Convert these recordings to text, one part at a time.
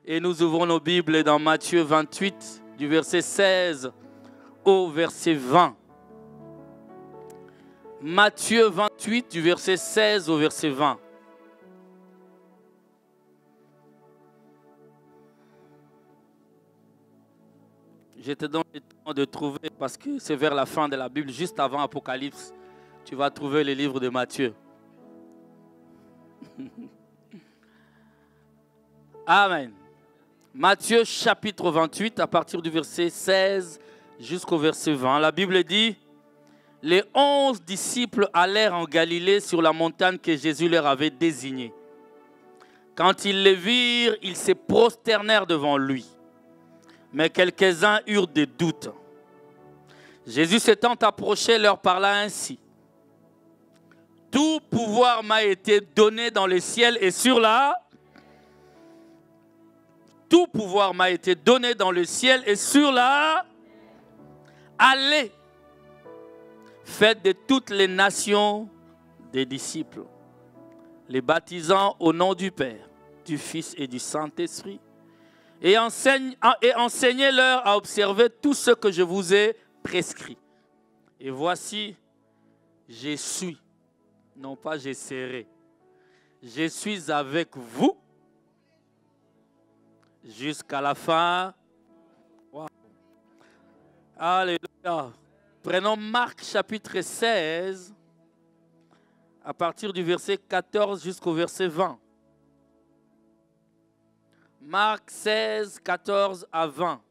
Et nous ouvrons nos Bibles dans Matthieu 28, du verset 16 au verset 20. Matthieu 28, du verset 16 au verset 20. Je te donne le temps de trouver parce que c'est vers la fin de la Bible, juste avant Apocalypse. Tu vas trouver le livre de Matthieu. Amen. Matthieu chapitre 28, à partir du verset 16 jusqu'au verset 20. La Bible dit: les 11 disciples allèrent en Galilée sur la montagne que Jésus leur avait désignée. Quand ils le virent, ils se prosternèrent devant lui. Mais quelques-uns eurent des doutes. Jésus s'étant approché, leur parla ainsi: tout pouvoir m'a été donné dans le ciel et sur la... Tout pouvoir m'a été donné dans le ciel et sur la... Allez, faites de toutes les nations des disciples, les baptisant au nom du Père, du Fils et du Saint-Esprit, et enseignez-leur à observer tout ce que je vous ai prescrit. Et voici, je suis, non pas je serai, je suis avec vous jusqu'à la fin. Wow. Alléluia. Prenons Marc chapitre 16, à partir du verset 14 jusqu'au verset 20. Marc 16, 14 à 20.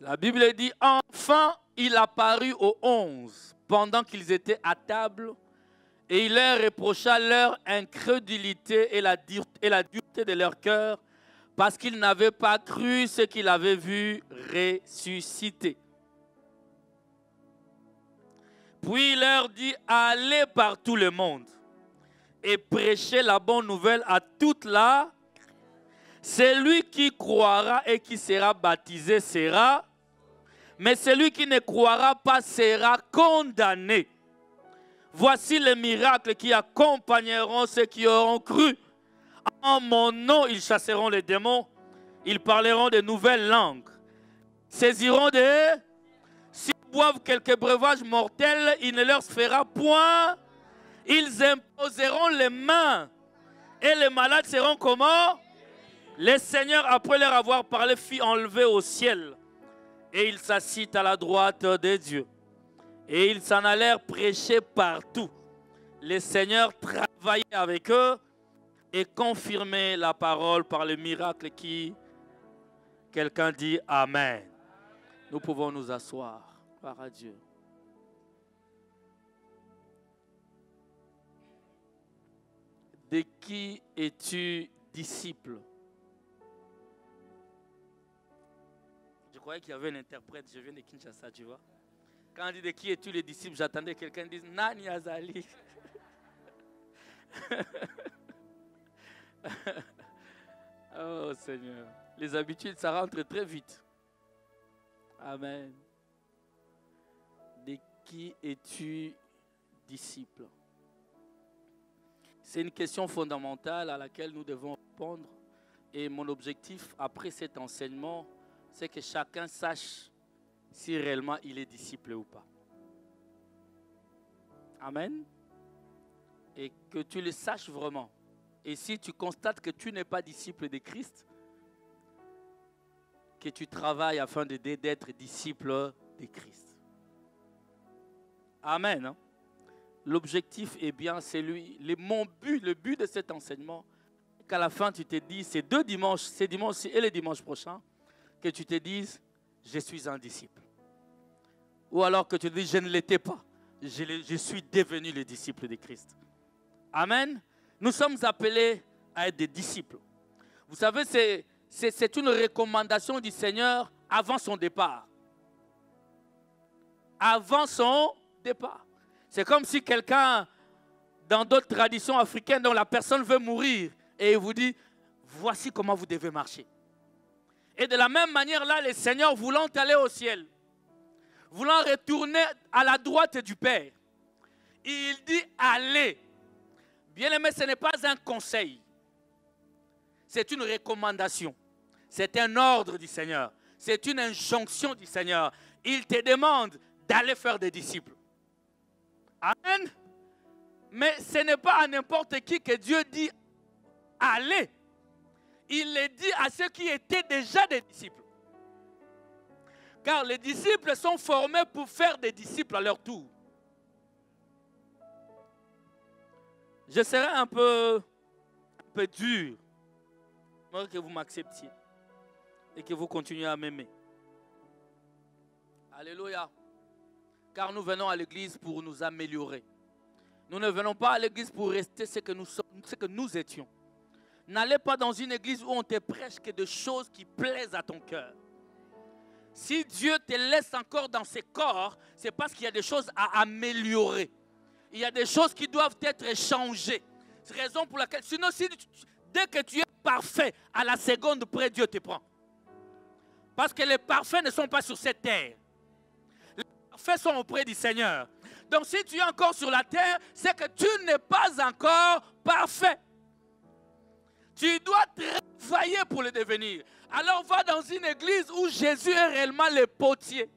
La Bible dit: enfin, il apparut aux 11 pendant qu'ils étaient à table, et il leur reprocha leur incrédulité et la dureté de leur cœur, parce qu'ils n'avaient pas cru ce qu'il avait vu ressusciter. Puis il leur dit: allez par tout le monde et prêchez la bonne nouvelle à toute la... Celui qui croira et qui sera baptisé sera, mais celui qui ne croira pas sera condamné. Voici les miracles qui accompagneront ceux qui auront cru. En mon nom, ils chasseront les démons, ils parleront de nouvelles langues, saisiront des... S'ils boivent quelques breuvages mortels, il ne leur fera point. Ils imposeront les mains et les malades seront comment? Les seigneurs, après leur avoir parlé, fit enlever au ciel. Et ils s'assit à la droite de Dieu. Et ils s'en allèrent prêcher partout. Les seigneurs travaillaient avec eux et confirmaient la parole par le miracle qui... Quelqu'un dit Amen. Nous pouvons nous asseoir. Gloire à Dieu. De qui es-tu disciple? Je croyais qu'il y avait un interprète, je viens de Kinshasa, tu vois. Quand on dit de qui es-tu le disciple, j'attendais quelqu'un dire Nani Azali. Oh Seigneur, les habitudes, ça rentre très vite. Amen. De qui es-tu disciple? C'est une question fondamentale à laquelle nous devons répondre. Et mon objectif, après cet enseignement, c'est que chacun sache si réellement il est disciple ou pas. Amen. Et que tu le saches vraiment. Et si tu constates que tu n'es pas disciple de Christ, que tu travailles afin d'être disciple de Christ. Amen. Hein? L'objectif est bien celui, le but de cet enseignement, qu'à la fin tu te dises, ces dimanche et le dimanche prochain, que tu te dises, je suis un disciple. Ou alors que tu te dises, je ne l'étais pas, je suis devenu le disciple de Christ. Amen. Nous sommes appelés à être des disciples. Vous savez, c'est une recommandation du Seigneur avant son départ. Avant son départ. C'est comme si quelqu'un, dans d'autres traditions africaines, dont la personne veut mourir, et il vous dit, voici comment vous devez marcher. Et de la même manière, là, le Seigneur voulant aller au ciel, voulant retourner à la droite du Père, il dit, allez. Bien aimé, ce n'est pas un conseil. c'est une recommandation. C'est un ordre du Seigneur. C'est une injonction du Seigneur. Il te demande d'aller faire des disciples. Amen. Mais ce n'est pas à n'importe qui que Dieu dit allez. Il le dit à ceux qui étaient déjà des disciples. Car les disciples sont formés pour faire des disciples à leur tour. Je serai un peu dur, pour que vous m'acceptiez et que vous continuez à m'aimer. Alléluia. Car nous venons à l'église pour nous améliorer. Nous ne venons pas à l'église pour rester ce que nous sommes, ce que nous étions. N'allez pas dans une église où on te prêche que des choses qui plaisent à ton cœur. Si Dieu te laisse encore dans ce corps, c'est parce qu'il y a des choses à améliorer. Il y a des choses qui doivent être changées. C'est la raison pour laquelle, sinon, dès que tu es parfait, à la seconde près, Dieu te prend. Parce que les parfaits ne sont pas sur cette terre. Les parfaits sont auprès du Seigneur. Donc si tu es encore sur la terre, c'est que tu n'es pas encore parfait. Tu dois travailler pour le devenir. Alors va dans une église où Jésus est réellement le potier.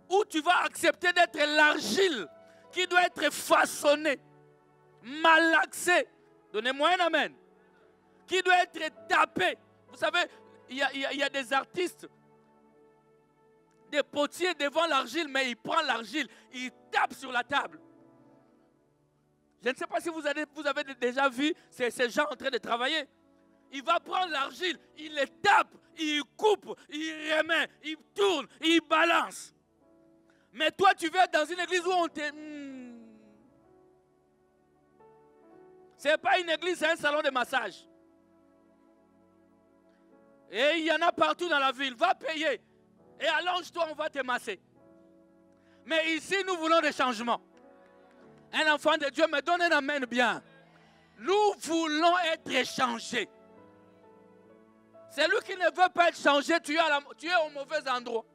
Où tu vas accepter d'être l'argile qui doit être façonnée, malaxée. Donnez-moi un amen. Qui doit être tapée. Vous savez, il y a des artistes, des potiers devant l'argile, mais il prend l'argile, il tape sur la table. Je ne sais pas si vous avez déjà vu ces gens en train de travailler. Il va prendre l'argile, il les tape, il coupe, il remet, il tourne, il balance. Mais toi, tu vas dans une église où on te... Ce n'est pas une église, c'est un salon de massage. Et il y en a partout dans la ville. Va payer. Et allonge-toi, on va te masser. Mais ici, nous voulons des changements. Un enfant de Dieu me donne un amen bien. Nous voulons être changés. Celui qui ne veut pas être changé, tu es au mauvais endroit.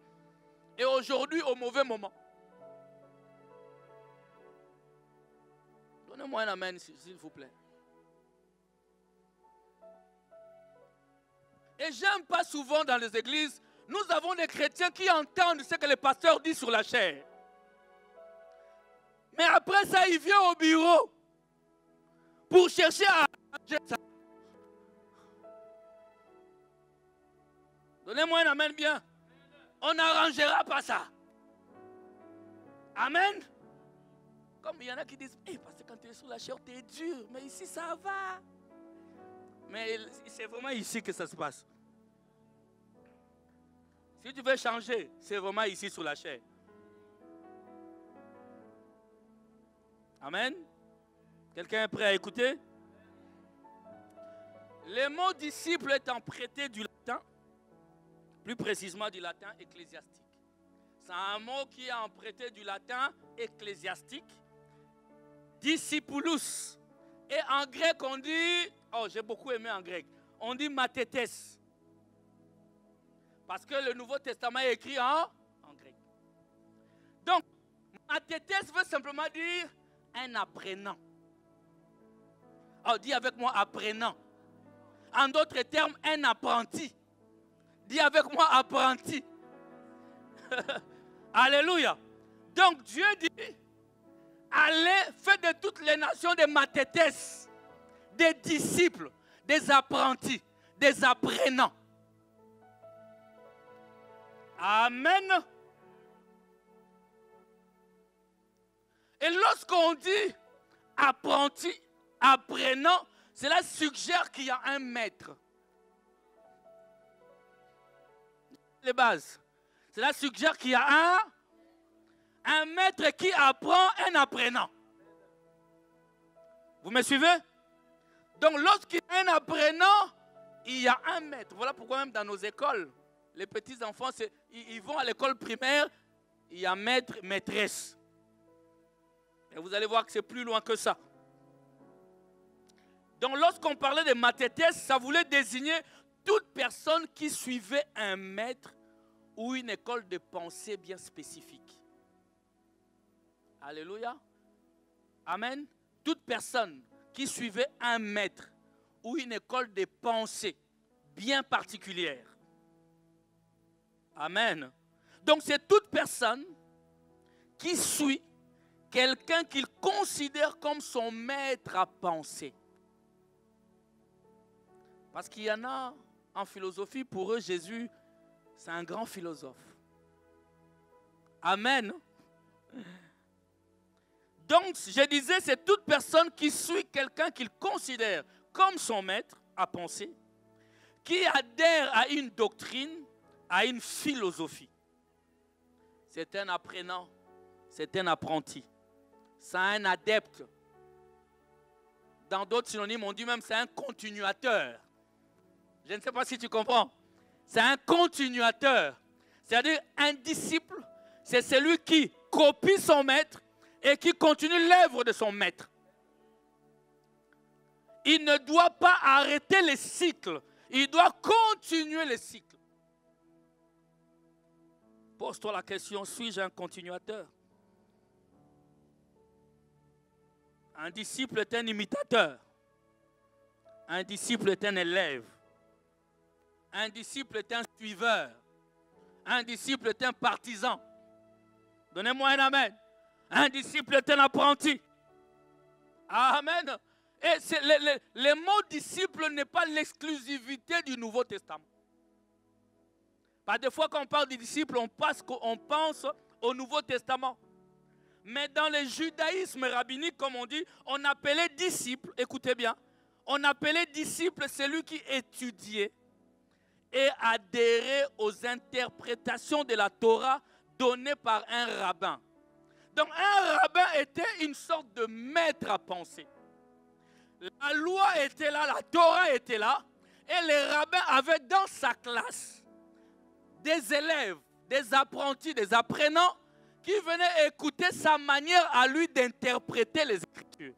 Et aujourd'hui, au mauvais moment. Donnez-moi un amen, s'il vous plaît. Et j'aime pas souvent dans les églises, nous avons des chrétiens qui entendent ce que le pasteur dit sur la chair. Mais après ça, il vient au bureau pour chercher à arranger ça. Donnez-moi un amen bien. On n'arrangera pas ça. Amen. Comme il y en a qui disent, parce que quand tu es sur la chair, tu es dur. Mais ici, ça va. Mais c'est vraiment ici que ça se passe. Si tu veux changer, c'est vraiment ici sur la chair. Amen. Quelqu'un est prêt à écouter? Le mot disciple est emprunté du latin, plus précisément du latin ecclésiastique. C'est un mot qui est emprunté du latin ecclésiastique, discipulus. Et en grec, on dit, j'ai beaucoup aimé en grec, on dit mathetes. Parce que le Nouveau Testament est écrit en grec. Donc, mathetes veut simplement dire un apprenant. Dis avec moi apprenant. En d'autres termes, un apprenti. Dis avec moi apprenti. Alléluia. Donc Dieu dit, allez, faites de toutes les nations des mathetes, des disciples, des apprentis, des apprenants. Amen. Et lorsqu'on dit apprenti, apprenant, cela suggère qu'il y a un maître. Les bases. Cela suggère qu'il y a un maître qui apprend un apprenant. Vous me suivez? Donc lorsqu'il y a un apprenant, il y a un maître. Voilà pourquoi même dans nos écoles, les petits enfants, ils vont à l'école primaire, il y a maître, maîtresse. Et vous allez voir que c'est plus loin que ça. Donc lorsqu'on parlait de mathetes, ça voulait désigner toute personne qui suivait un maître ou une école de pensée bien spécifique. Alléluia. Amen. Toute personne qui suivait un maître ou une école de pensée bien particulière. Amen. Donc c'est toute personne qui suit quelqu'un qu'il considère comme son maître à penser. Parce qu'il y en a en philosophie, pour eux, Jésus, c'est un grand philosophe. Amen. Donc, je disais, c'est toute personne qui suit quelqu'un qu'il considère comme son maître à penser, qui adhère à une doctrine, à une philosophie. C'est un apprenant, c'est un apprenti, c'est un adepte. Dans d'autres synonymes, on dit même c'est un continuateur. Je ne sais pas si tu comprends. C'est un continuateur. C'est-à-dire un disciple, c'est celui qui copie son maître et qui continue l'œuvre de son maître. Il ne doit pas arrêter les cycles. Il doit continuer les cycles. Pose-toi la question, suis-je un continuateur? Un disciple est un imitateur. Un disciple est un élève. Un disciple est un suiveur. Un disciple est un partisan. Donnez-moi un amen. Un disciple est un apprenti. Amen. Et le mot disciple n'est pas l'exclusivité du Nouveau Testament. Par des fois, quand on parle de disciple, on pense au Nouveau Testament. Mais dans le judaïsme rabbinique, comme on dit, on appelait disciple, écoutez bien, on appelait disciple celui qui étudiait et adhérait aux interprétations de la Torah données par un rabbin. Donc un rabbin était une sorte de maître à penser. La loi était là, la Torah était là, et les rabbins avaient dans sa classe des élèves, des apprentis, des apprenants qui venaient écouter sa manière à lui d'interpréter les Écritures.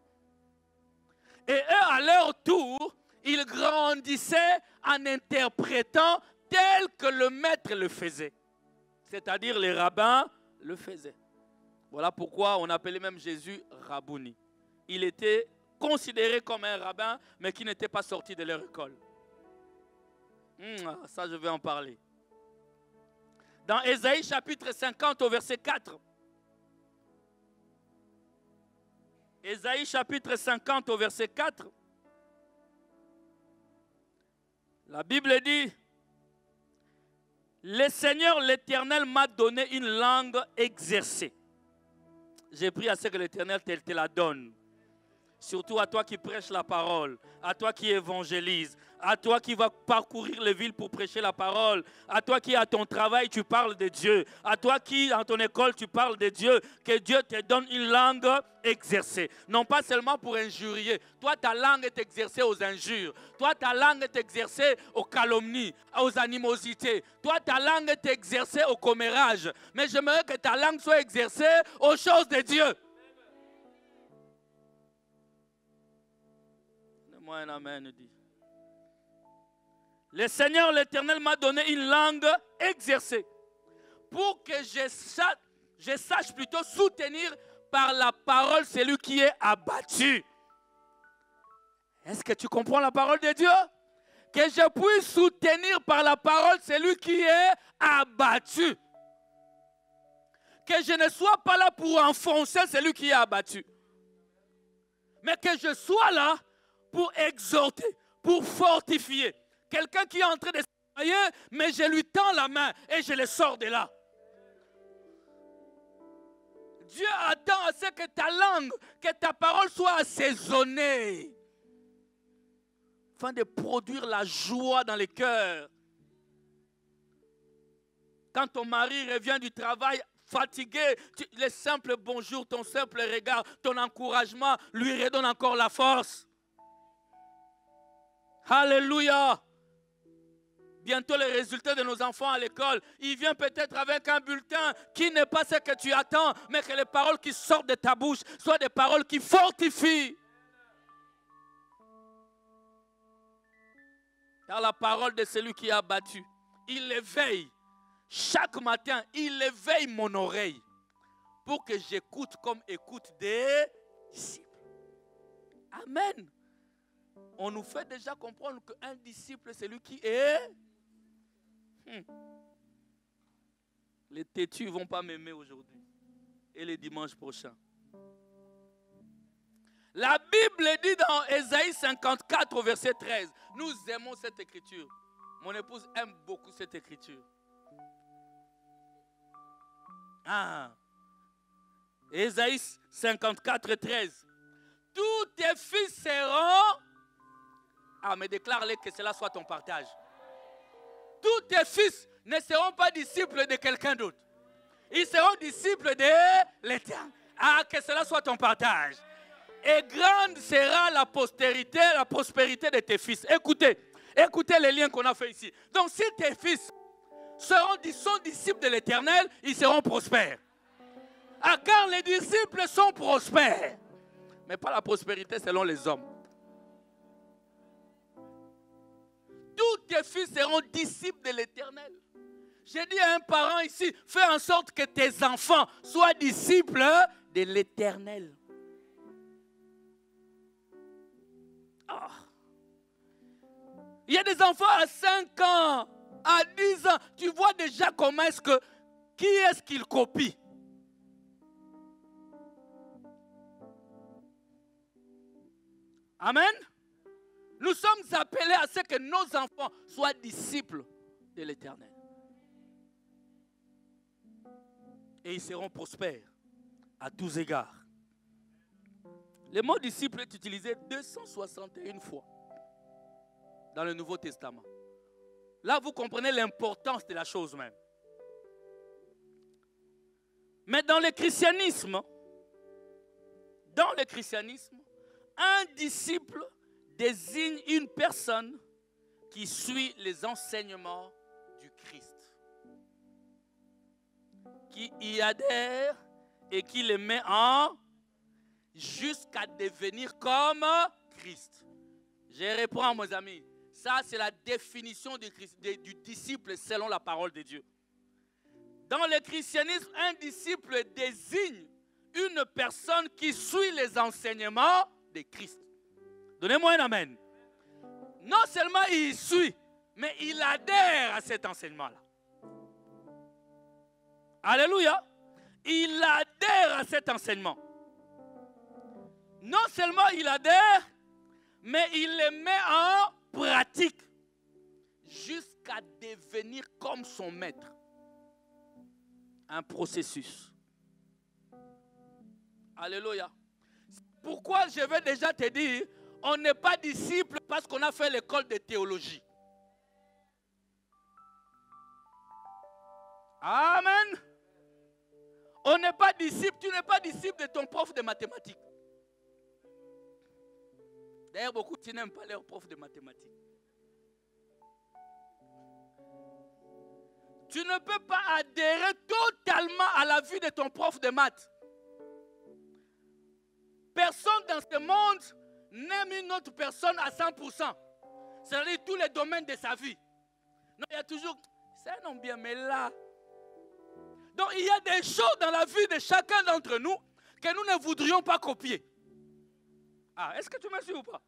Et eux, à leur tour, ils grandissaient en interprétant tel que le maître le faisait. C'est-à-dire les rabbins le faisaient. Voilà pourquoi on appelait même Jésus Rabbouni. Il était considéré comme un rabbin, mais qui n'était pas sorti de leur école. Ça, je vais en parler. Dans Ésaïe chapitre 50 au verset 4. Ésaïe chapitre 50 au verset 4. La Bible dit, le Seigneur l'Éternel m'a donné une langue exercée. J'ai pris à ce que l'Éternel te la donne. Surtout à toi qui prêches la parole, à toi qui évangélise, à toi qui vas parcourir les villes pour prêcher la parole, à toi qui à ton travail tu parles de Dieu, à toi qui à ton école tu parles de Dieu, que Dieu te donne une langue exercée. Non pas seulement pour injurier, toi ta langue est exercée aux injures, toi ta langue est exercée aux calomnies, aux animosités, toi ta langue est exercée au commérage, mais j'aimerais que ta langue soit exercée aux choses de Dieu. Moi un amen dit. Le Seigneur l'Éternel m'a donné une langue exercée pour que je sache plutôt soutenir par la parole celui qui est abattu. Est-ce que tu comprends la parole de Dieu? Que je puisse soutenir par la parole celui qui est abattu. Que je ne sois pas là pour enfoncer celui qui est abattu. Mais que je sois là pour exhorter, pour fortifier. Quelqu'un qui est en train de s'éloigner, mais je lui tends la main et je le sors de là. Dieu attend à ce que ta langue, que ta parole soit assaisonnée, afin de produire la joie dans les cœurs. Quand ton mari revient du travail fatigué, le simple bonjour, ton simple regard, ton encouragement lui redonne encore la force. Alléluia. Bientôt les résultats de nos enfants à l'école, il vient peut-être avec un bulletin qui n'est pas ce que tu attends, mais que les paroles qui sortent de ta bouche soient des paroles qui fortifient. Car la parole de celui qui est abattu, il éveille. Chaque matin, il éveille mon oreille pour que j'écoute comme écoute des disciples. Amen. On nous fait déjà comprendre qu'un disciple, c'est lui qui est... Les têtus ne vont pas m'aimer aujourd'hui. Et les dimanches prochains. La Bible dit dans Ésaïe 54 au verset 13. Nous aimons cette écriture. Mon épouse aime beaucoup cette écriture. Ésaïe 54, 13. Tous tes fils seront... mais déclare-les que cela soit ton partage. Tous tes fils ne seront pas disciples de quelqu'un d'autre. Ils seront disciples de l'Éternel. Que cela soit ton partage. Et grande sera la postérité, la prospérité de tes fils. Écoutez les liens qu'on a fait ici. Donc si tes fils sont disciples de l'Éternel, ils seront prospères. Car les disciples sont prospères. Mais pas la prospérité selon les hommes. Tous tes fils seront disciples de l'Éternel. J'ai dit à un parent ici, fais en sorte que tes enfants soient disciples de l'Éternel. Il y a des enfants à 5 ans, à 10 ans. Tu vois déjà comment qui est-ce qu'ils copient. Amen. Nous sommes appelés à ce que nos enfants soient disciples de l'Éternel. Et ils seront prospères à tous égards. Le mot disciple est utilisé 261 fois dans le Nouveau Testament. Là, vous comprenez l'importance de la chose même. Mais dans le christianisme, un disciple désigne une personne qui suit les enseignements du Christ, qui y adhère et qui les met en jusqu'à devenir comme Christ. Je reprends, mes amis. Ça, c'est la définition du disciple selon la parole de Dieu. Dans le christianisme, un disciple désigne une personne qui suit les enseignements de Christ. Donnez-moi un amen. Non seulement il suit, mais il adhère à cet enseignement-là. Alléluia. Il adhère à cet enseignement. Non seulement il adhère, mais il le met en pratique jusqu'à devenir comme son maître. Un processus. Alléluia. Pourquoi je vais déjà te dire, on n'est pas disciple parce qu'on a fait l'école de théologie. Amen. On n'est pas disciple, tu n'es pas disciple de ton prof de mathématiques. D'ailleurs, beaucoup qui n'aiment pas leur prof de mathématiques. Tu ne peux pas adhérer totalement à la vie de ton prof de maths. Personne dans ce monde n'aime une autre personne à 100%. C'est-à-dire tous les domaines de sa vie. Non, il y a toujours, c'est un homme bien, mais là. Donc il y a des choses dans la vie de chacun d'entre nous que nous ne voudrions pas copier. Est-ce que tu me suis ou pas?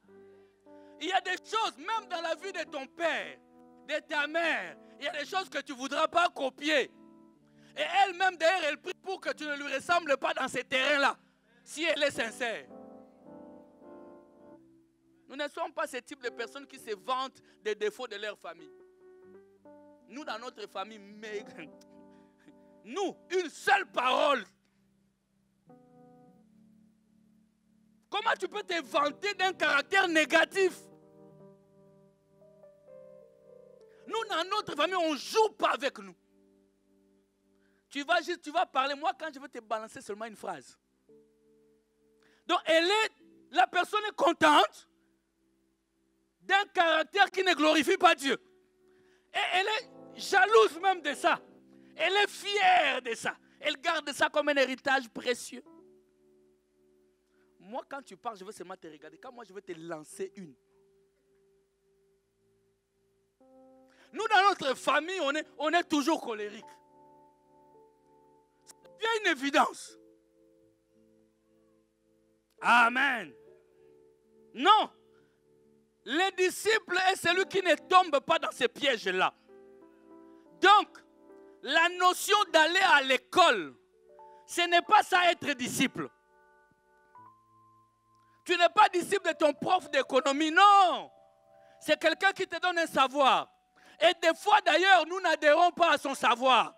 Il y a des choses, même dans la vie de ton père, de ta mère, il y a des choses que tu ne voudras pas copier. Et elle-même, d'ailleurs, elle prie pour que tu ne lui ressembles pas dans ces terrains-là, si elle est sincère. Nous ne sommes pas ce type de personnes qui se vantent des défauts de leur famille. Nous, dans notre famille, nous, une seule parole. Comment tu peux te vanter d'un caractère négatif? Nous, dans notre famille, on ne joue pas avec nous. Tu vas parler. Moi, quand je vais te balancer seulement une phrase. Donc, la personne est contente d'un caractère qui ne glorifie pas Dieu. Et elle est jalouse même de ça. Elle est fière de ça. Elle garde ça comme un héritage précieux. Moi, quand tu parles, je veux seulement te regarder. Quand moi, je veux te lancer une. Nous, dans notre famille, on est toujours colérique. C'est bien une évidence. Amen. Non. Le disciple est celui qui ne tombe pas dans ces pièges-là. Donc, la notion d'aller à l'école, ce n'est pas ça être disciple. Tu n'es pas disciple de ton prof d'économie, non. C'est quelqu'un qui te donne un savoir. Et des fois d'ailleurs, nous n'adhérons pas à son savoir.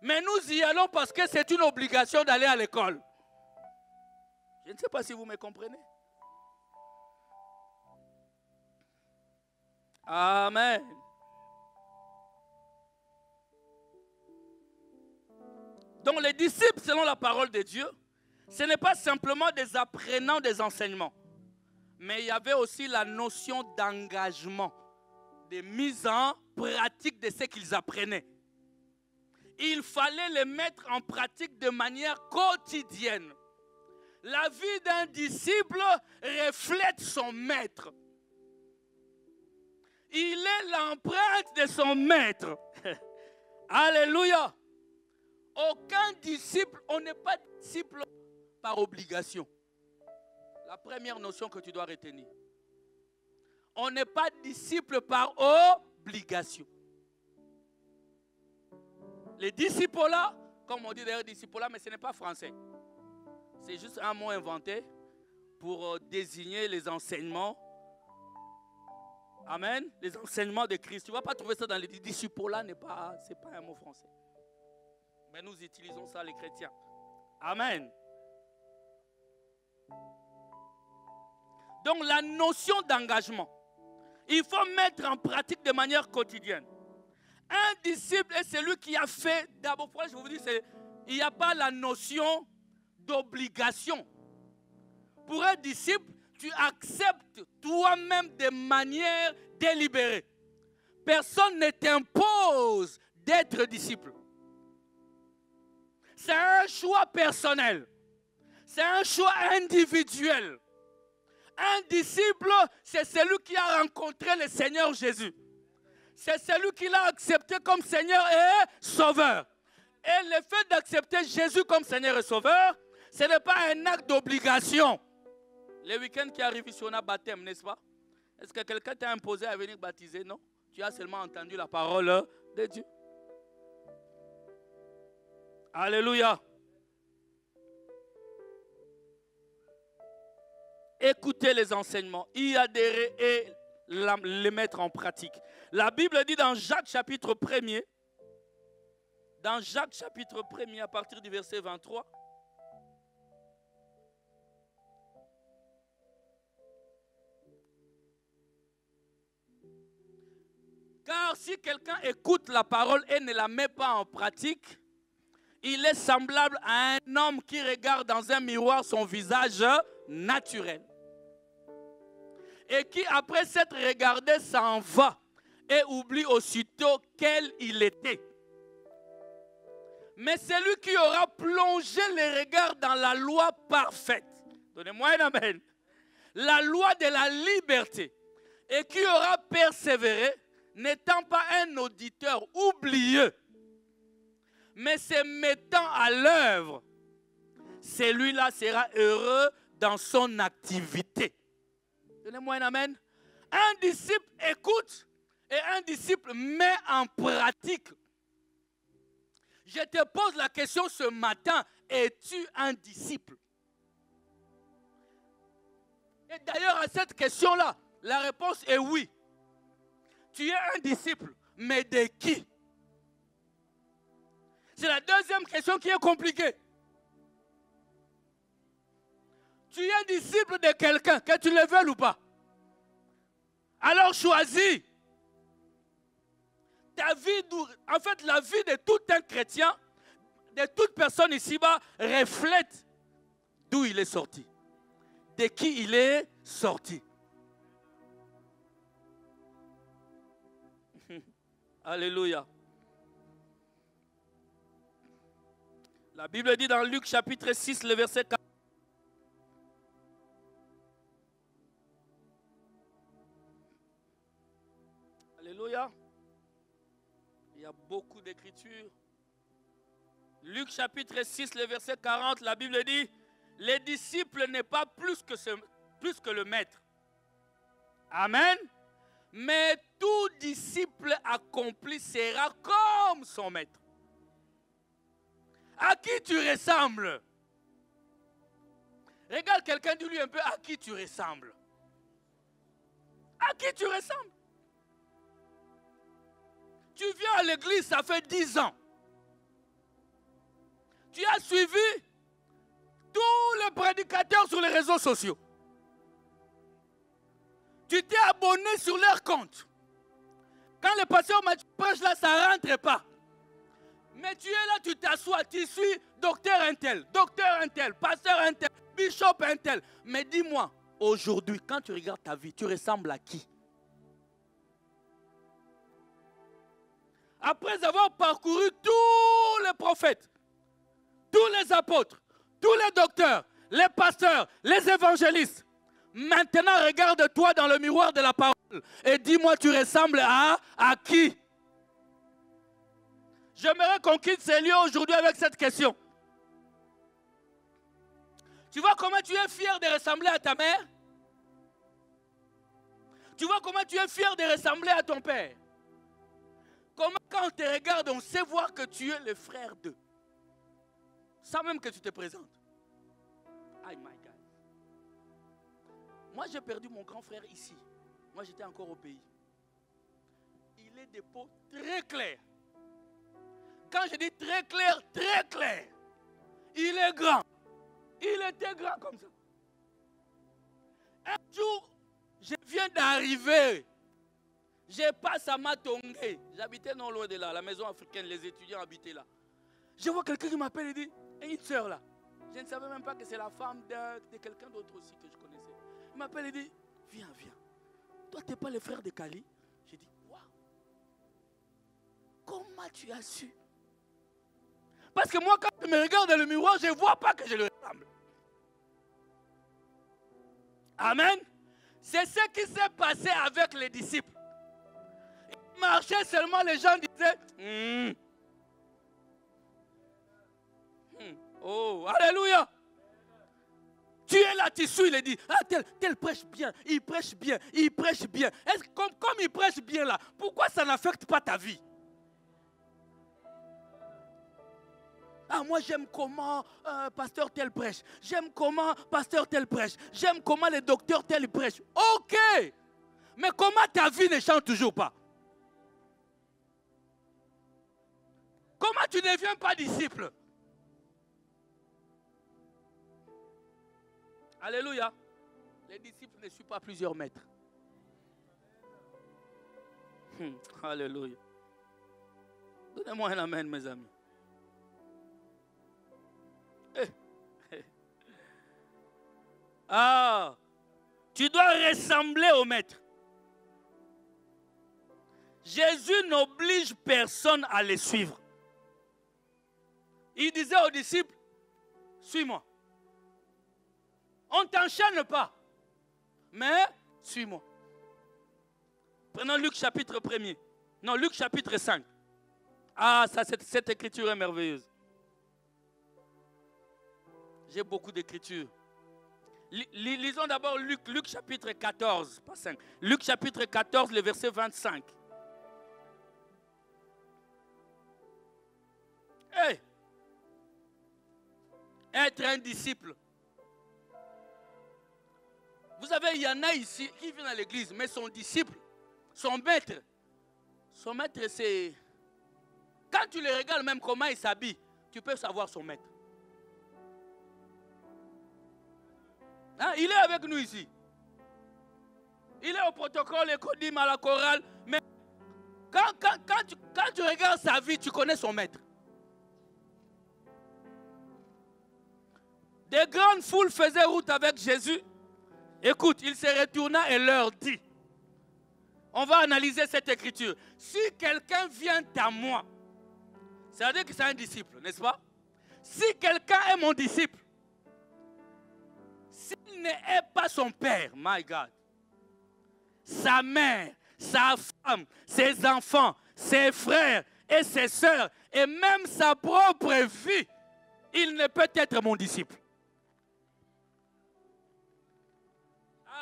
Mais nous y allons parce que c'est une obligation d'aller à l'école. Je ne sais pas si vous me comprenez. Amen. Donc les disciples, selon la parole de Dieu, ce n'est pas simplement des apprenants des enseignements, mais il y avait aussi la notion d'engagement, de mise en pratique de ce qu'ils apprenaient. Il fallait les mettre en pratique de manière quotidienne. La vie d'un disciple reflète son maître. Il est l'empreinte de son maître. Alléluia. Aucun disciple, on n'est pas disciple par obligation. La première notion que tu dois retenir. On n'est pas disciple par obligation. Les disciples là, comme on dit d'ailleurs disciples là, mais ce n'est pas français. C'est juste un mot inventé pour désigner les enseignements. Amen. Les enseignements de Christ. Tu ne vas pas trouver ça dans les disciples là, ce n'est pas un mot français. Mais nous utilisons ça les chrétiens. Amen. Donc la notion d'engagement, il faut mettre en pratique de manière quotidienne. Un disciple est celui qui a fait, d'abord, pourquoi je vous dis, il n'y a pas la notion d'obligation. Pour un disciple, tu acceptes toi-même de manière délibérée. Personne ne t'impose d'être disciple. C'est un choix personnel. C'est un choix individuel. Un disciple, c'est celui qui a rencontré le Seigneur Jésus. C'est celui qui l'a accepté comme Seigneur et Sauveur. Et le fait d'accepter Jésus comme Seigneur et Sauveur, ce n'est pas un acte d'obligation. Le week-end qui arrive ici, on a baptême, n'est-ce pas? Est-ce que quelqu'un t'a imposé à venir baptiser? Non. Tu as seulement entendu la parole de Dieu. Alléluia. Écoutez les enseignements, y adhérer et les mettre en pratique. La Bible dit dans Jacques chapitre 1er, à partir du verset 23, car si quelqu'un écoute la parole et ne la met pas en pratique, il est semblable à un homme qui regarde dans un miroir son visage naturel. Et qui, après s'être regardé, s'en va et oublie aussitôt quel il était. Mais celui qui aura plongé les regards dans la loi parfaite, donnez-moi un amen, la loi de la liberté, et qui aura persévéré, n'étant pas un auditeur oublieux, mais se mettant à l'œuvre, celui-là sera heureux dans son activité. Donnez-moi un amen. Un disciple écoute et un disciple met en pratique. Je te pose la question ce matin, es-tu un disciple? Et d'ailleurs à cette question-là, la réponse est oui. Tu es un disciple, mais de qui? C'est la deuxième question qui est compliquée. Tu es disciple de quelqu'un, que tu le veuilles ou pas. Alors choisis. Ta vie, en fait, la vie de tout un chrétien, de toute personne ici-bas, reflète d'où il est sorti. De qui il est sorti. Alléluia. La Bible dit dans Luc chapitre 6, le verset 4. Alléluia. Il y a beaucoup d'écritures. Luc chapitre 6, le verset 40, la Bible dit, les disciples n'est pas plus que le maître. Amen. Mais tout disciple accompli sera comme son maître. À qui tu ressembles? Regarde quelqu'un, dis-lui un peu à qui tu ressembles. À qui tu ressembles? Tu viens à l'église, ça fait 10 ans. Tu as suivi tous les prédicateurs sur les réseaux sociaux. Tu t'es abonné sur leur compte. Quand le pasteur Mathieu prêche là, ça ne rentre pas. Mais tu es là, tu t'assois, tu suis docteur Intel, pasteur Intel, bishop Intel. Mais dis-moi, aujourd'hui, quand tu regardes ta vie, tu ressembles à qui? Après avoir parcouru tous les prophètes, tous les apôtres, tous les docteurs, les pasteurs, les évangélistes, maintenant regarde-toi dans le miroir de la parole et dis-moi, tu ressembles à qui? J'aimerais qu'on quitte ces lieux aujourd'hui avec cette question. Tu vois comment tu es fier de ressembler à ta mère? Tu vois comment tu es fier de ressembler à ton père? Comment quand on te regarde, on sait voir que tu es le frère d'eux. Sans même que tu te présentes. Oh my God. Moi, j'ai perdu mon grand frère ici. Moi, j'étais encore au pays. Il est de peau très claire. Quand je dis très clair, il est grand. Il était grand comme ça. Un jour, je viens d'arriver. Je passe à Matongé. J'habitais non loin de là, la maison africaine, les étudiants habitaient là. Je vois quelqu'un qui m'appelle et dit, une soeur là. Je ne savais même pas que c'est la femme de quelqu'un d'autre aussi que je connaissais. Il m'appelle et dit, viens. Toi, tu n'es pas le frère de Kali? J'ai dit, waouh. Comment tu as su? Parce que moi, quand je me regarde dans le miroir, je ne vois pas que je le ressemble. Amen. C'est ce qui s'est passé avec les disciples. Ils marchaient seulement, les gens disaient, oh, alléluia. Tu es là, tu suis, il dit, ah, tel prêche bien, il prêche bien. Est-ce que comme il prêche bien là, pourquoi ça n'affecte pas ta vie? Ah, moi j'aime comment pasteur tel prêche. J'aime comment pasteur tel prêche. J'aime comment le docteur tel prêche. Ok. Mais comment ta vie ne change toujours pas? Comment tu ne deviens pas disciple? Alléluia. Les disciples ne suivent pas plusieurs maîtres. Alléluia. Donnez-moi un amen, mes amis. Ah, tu dois ressembler au maître. Jésus n'oblige personne à les suivre. Il disait aux disciples, suis-moi. On ne t'enchaîne pas, mais suis-moi. Prenons Luc chapitre 1er. Non, Luc chapitre 5. Ah, ça, cette écriture est merveilleuse. J'ai beaucoup d'écritures. Lisons d'abord Luc chapitre 14, pas 5. Luc chapitre 14, le verset 25. Hey! Être un disciple. Vous savez, il y en a ici qui viennent à l'église, mais son disciple, son maître, c'est... Quand tu le regardes même comment il s'habille, tu peux savoir son maître. Hein? Il est avec nous ici. Il est au protocole, écodim, à la chorale. Mais quand tu regardes sa vie, tu connais son maître. Des grandes foules faisaient route avec Jésus. Écoute, il se retourna et leur dit, on va analyser cette écriture. Si quelqu'un vient à moi, ça veut dire que c'est un disciple, n'est-ce pas? Si quelqu'un est mon disciple, s'il n'est pas son père, my God, sa mère, sa femme, ses enfants, ses frères et ses sœurs, et même sa propre vie, il ne peut être mon disciple.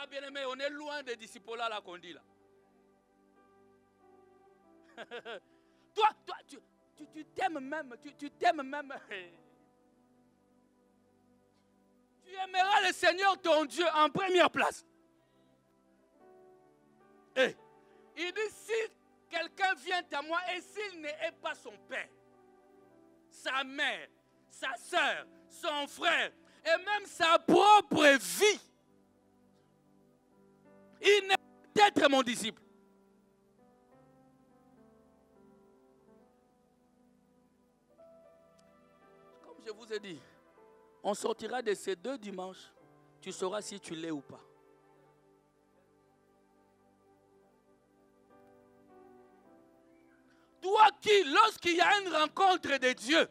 Ah, bien aimé, on est loin des disciples là qu'on dit là. Toi, tu t'aimes même, tu t'aimes même. Tu aimeras le Seigneur ton Dieu en première place. Et il dit, si quelqu'un vient à moi et s'il n'est pas son père, sa mère, sa soeur, son frère et même sa propre vie, il n'est pas être mon disciple. Comme je vous ai dit, on sortira de ces 2 dimanches, tu sauras si tu l'es ou pas. Toi qui, lorsqu'il y a une rencontre de Dieu,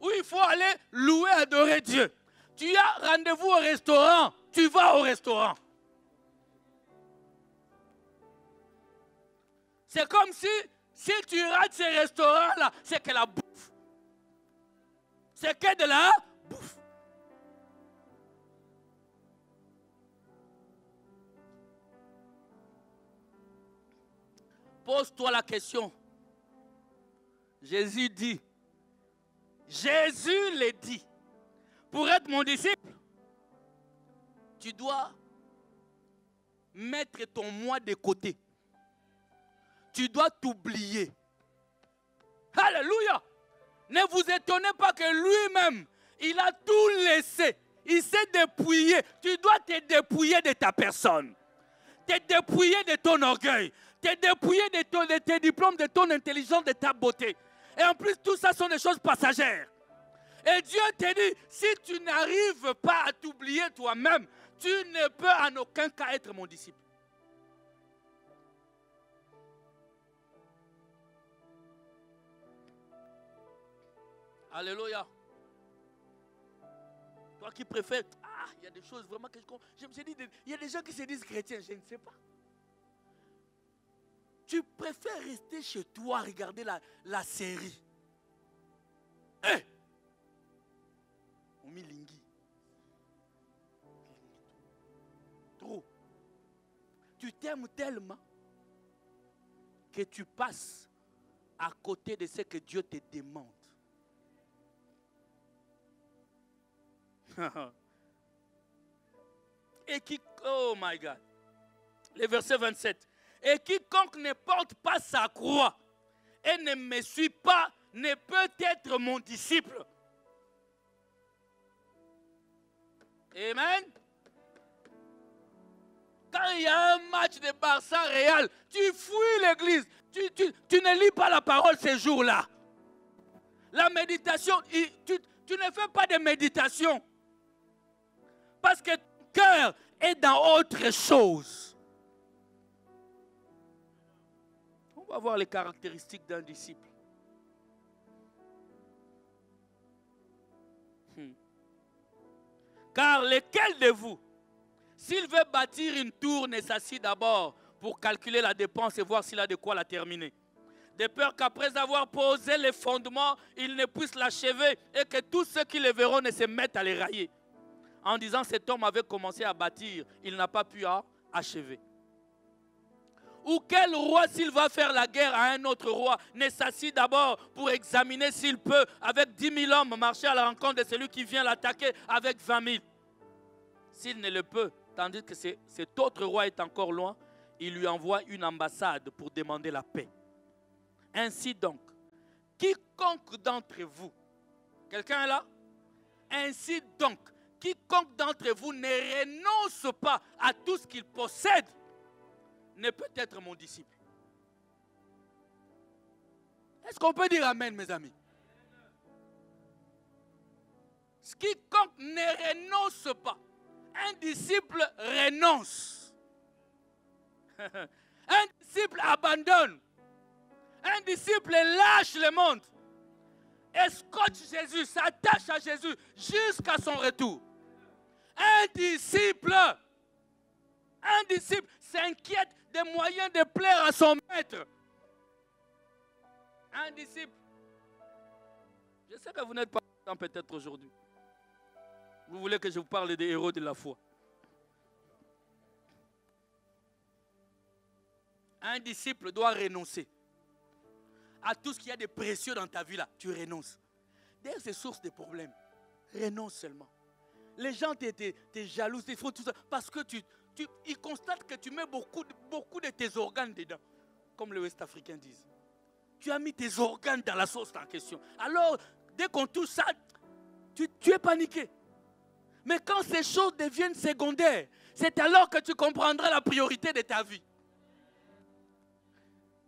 où il faut aller louer, adorer Dieu, tu as rendez-vous au restaurant, tu vas au restaurant. C'est comme si tu rates ces restaurants-là, c'est que la bouffe. C'est que de la bouffe. Pose-toi la question. Jésus le dit, pour être mon disciple, tu dois mettre ton moi de côté. Tu dois t'oublier. Alléluia. Ne vous étonnez pas que lui-même, il a tout laissé. Il s'est dépouillé. Tu dois te dépouiller de ta personne. Te dépouiller de ton orgueil. Te dépouiller de tes diplômes, de ton intelligence, de ta beauté. Et en plus, tout ça sont des choses passagères. Et Dieu te dit, si tu n'arrives pas à t'oublier toi-même, tu ne peux en aucun cas être mon disciple. Alléluia. Toi qui préfères, il y a des choses vraiment que je me suis dit, il y a des gens qui se disent chrétiens, je ne sais pas. Tu préfères rester chez toi, regarder la série. Omilingi. Trop. Tu t'aimes tellement que tu passes à côté de ce que Dieu te demande. Et qui, oh my God, le verset 27. Et quiconque ne porte pas sa croix et ne me suit pas ne peut être mon disciple. Amen. Quand il y a un match de Barça Real, tu fuis l'église. Tu ne lis pas la parole ces jours-là. La méditation, tu ne fais pas de méditation. Parce que ton cœur est dans autre chose. On va voir les caractéristiques d'un disciple. Car lequel de vous, s'il veut bâtir une tour, ne s'assit d'abord pour calculer la dépense et voir s'il a de quoi la terminer. De peur qu'après avoir posé les fondements, il ne puisse l'achever et que tous ceux qui le verront ne se mettent à les railler. En disant, cet homme avait commencé à bâtir, il n'a pas pu achever. Ou quel roi, s'il va faire la guerre à un autre roi, ne s'assit d'abord pour examiner s'il peut, avec 10 000 hommes, marcher à la rencontre de celui qui vient l'attaquer avec 20 000. S'il ne le peut, tandis que cet autre roi est encore loin, il lui envoie une ambassade pour demander la paix. Ainsi donc, quiconque d'entre vous, quelqu'un est là? Ainsi donc, quiconque d'entre vous ne renonce pas à tout ce qu'il possède, ne peut être mon disciple. Est-ce qu'on peut dire amen, mes amis? Quiconque ne renonce pas, un disciple renonce. Un disciple abandonne. Un disciple lâche le monde. Escorte Jésus, s'attache à Jésus jusqu'à son retour. Un disciple s'inquiète des moyens de plaire à son maître. Un disciple. Je sais que vous n'êtes pas content peut-être aujourd'hui. Vous voulez que je vous parle des héros de la foi. Un disciple doit renoncer à tout ce qu'il y a de précieux dans ta vie là. Tu renonces. D'ailleurs, c'est source de problèmes. Renonce seulement. Les gens te jalousent, ils font tout ça parce que ils constatent que tu mets beaucoup de tes organes dedans. Comme les Ouest-Africains disent. Tu as mis tes organes dans la sauce en question. Alors, dès qu'on touche ça, tu es paniqué. Mais quand ces choses deviennent secondaires, c'est alors que tu comprendras la priorité de ta vie.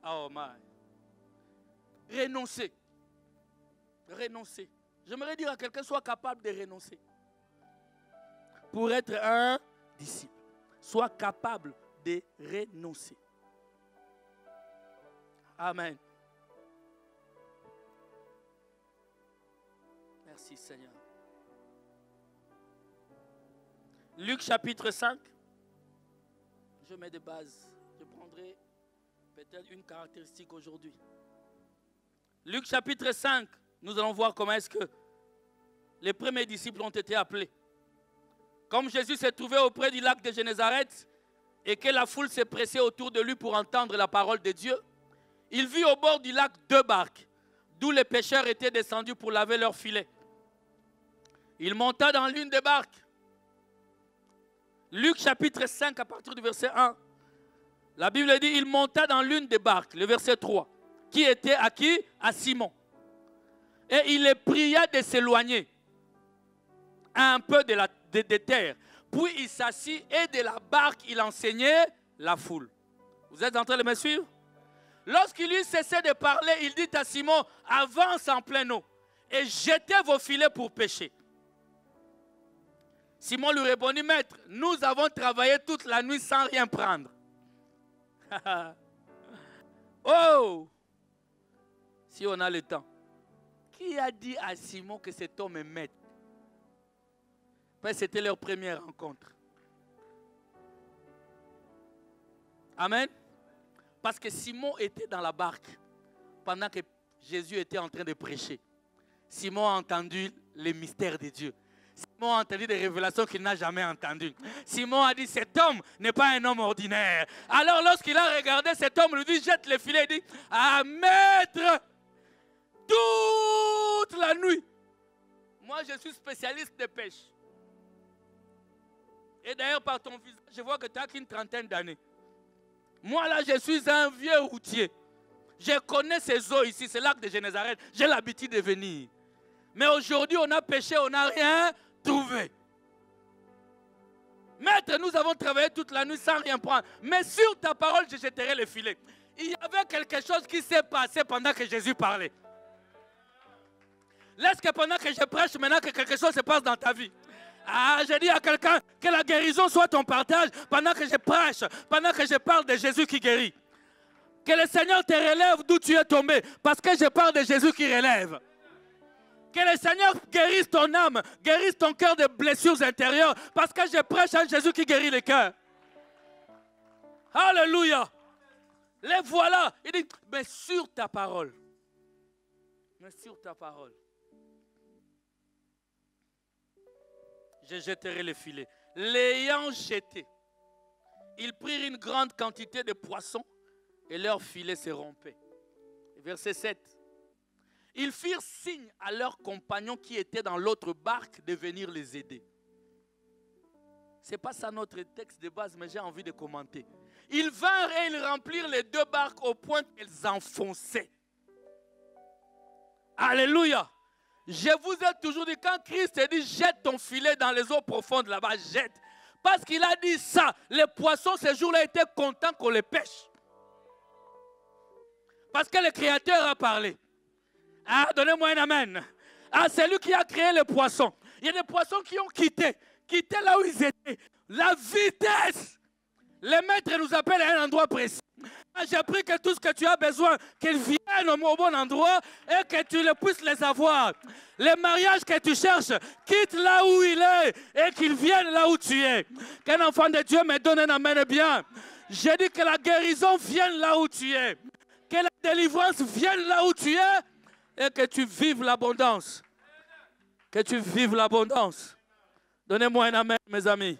Oh my. Renoncer. Renoncer. J'aimerais dire à quelqu'un, sois capable de renoncer. Pour être un disciple. Sois capable de renoncer. Amen. Merci Seigneur. Luc chapitre 5. Je mets des bases. Je prendrai peut-être une caractéristique aujourd'hui. Luc chapitre 5. Nous allons voir comment est-ce que les premiers disciples ont été appelés. Comme Jésus s'est trouvé auprès du lac de Génézareth et que la foule s'est pressée autour de lui pour entendre la parole de Dieu, il vit au bord du lac 2 barques, d'où les pêcheurs étaient descendus pour laver leurs filets. Il monta dans l'une des barques. Luc chapitre 5 à partir du verset 1. La Bible dit, il monta dans l'une des barques, le verset 3, qui était à qui? À Simon. Et il les pria de s'éloigner un peu de terre. Puis il s'assit et de la barque, il enseignait la foule. Vous êtes en train de me suivre? Lorsqu'il eut cessé de parler, il dit à Simon, avance en pleine eau et jetez vos filets pour pêcher. Simon lui répondit, maître, nous avons travaillé toute la nuit sans rien prendre. Oh! Si on a le temps. Qui a dit à Simon que cet homme est maître? Parce que c'était leur première rencontre. Amen. Parce que Simon était dans la barque pendant que Jésus était en train de prêcher. Simon a entendu les mystères de Dieu. Simon a entendu des révélations qu'il n'a jamais entendues. Simon a dit, cet homme n'est pas un homme ordinaire. Alors lorsqu'il a regardé cet homme, il lui dit, jette les filets. Il dit, ah maître, toute la nuit. Moi, je suis spécialiste de pêche. Et d'ailleurs, par ton visage, je vois que tu n'as qu'une trentaine d'années. Moi, là, je suis un vieux routier. Je connais ces eaux ici, c'est l'arc de Génézareth. J'ai l'habitude de venir. Mais aujourd'hui, on a pêché, on n'a rien trouvé. Maître, nous avons travaillé toute la nuit sans rien prendre. Mais sur ta parole, je jetterai le filet. Il y avait quelque chose qui s'est passé pendant que Jésus parlait. Laisse que pendant que je prêche, maintenant que quelque chose se passe dans ta vie. Ah, je dis à quelqu'un que la guérison soit ton partage pendant que je prêche, pendant que je parle de Jésus qui guérit. Que le Seigneur te relève d'où tu es tombé, parce que je parle de Jésus qui relève. Que le Seigneur guérisse ton âme, guérisse ton cœur de blessures intérieures, parce que je prêche à Jésus qui guérit les cœurs. Alléluia. Les voilà. Il dit, mais sur ta parole. Mais sur ta parole. Je jetterai les filets. L'ayant jeté, ils prirent une grande quantité de poissons et leurs filets se rompaient. Verset 7. Ils firent signe à leurs compagnons qui étaient dans l'autre barque de venir les aider. Ce n'est pas ça notre texte de base, mais j'ai envie de commenter. Ils vinrent et ils remplirent les 2 barques au point qu'elles enfonçaient. Alléluia. Je vous ai toujours dit, quand Christ a dit, jette ton filet dans les eaux profondes là-bas, jette. Parce qu'il a dit ça, les poissons ce jour-là étaient contents qu'on les pêche. Parce que le Créateur a parlé. Ah, donnez-moi un amen. Ah, c'est lui qui a créé les poissons. Il y a des poissons qui ont quitté là où ils étaient. La vitesse. Les maîtres nous appellent à un endroit précis. J'ai appris que tout ce que tu as besoin, qu'ils viennent au bon endroit et que tu puisses les avoir. Les mariages que tu cherches, quitte là où il est et qu'ils viennent là où tu es. Qu'un enfant de Dieu me donne un amen bien. J'ai dit que la guérison vienne là où tu es. Que la délivrance vienne là où tu es et que tu vives l'abondance. Que tu vives l'abondance. Donnez-moi un amen, mes amis.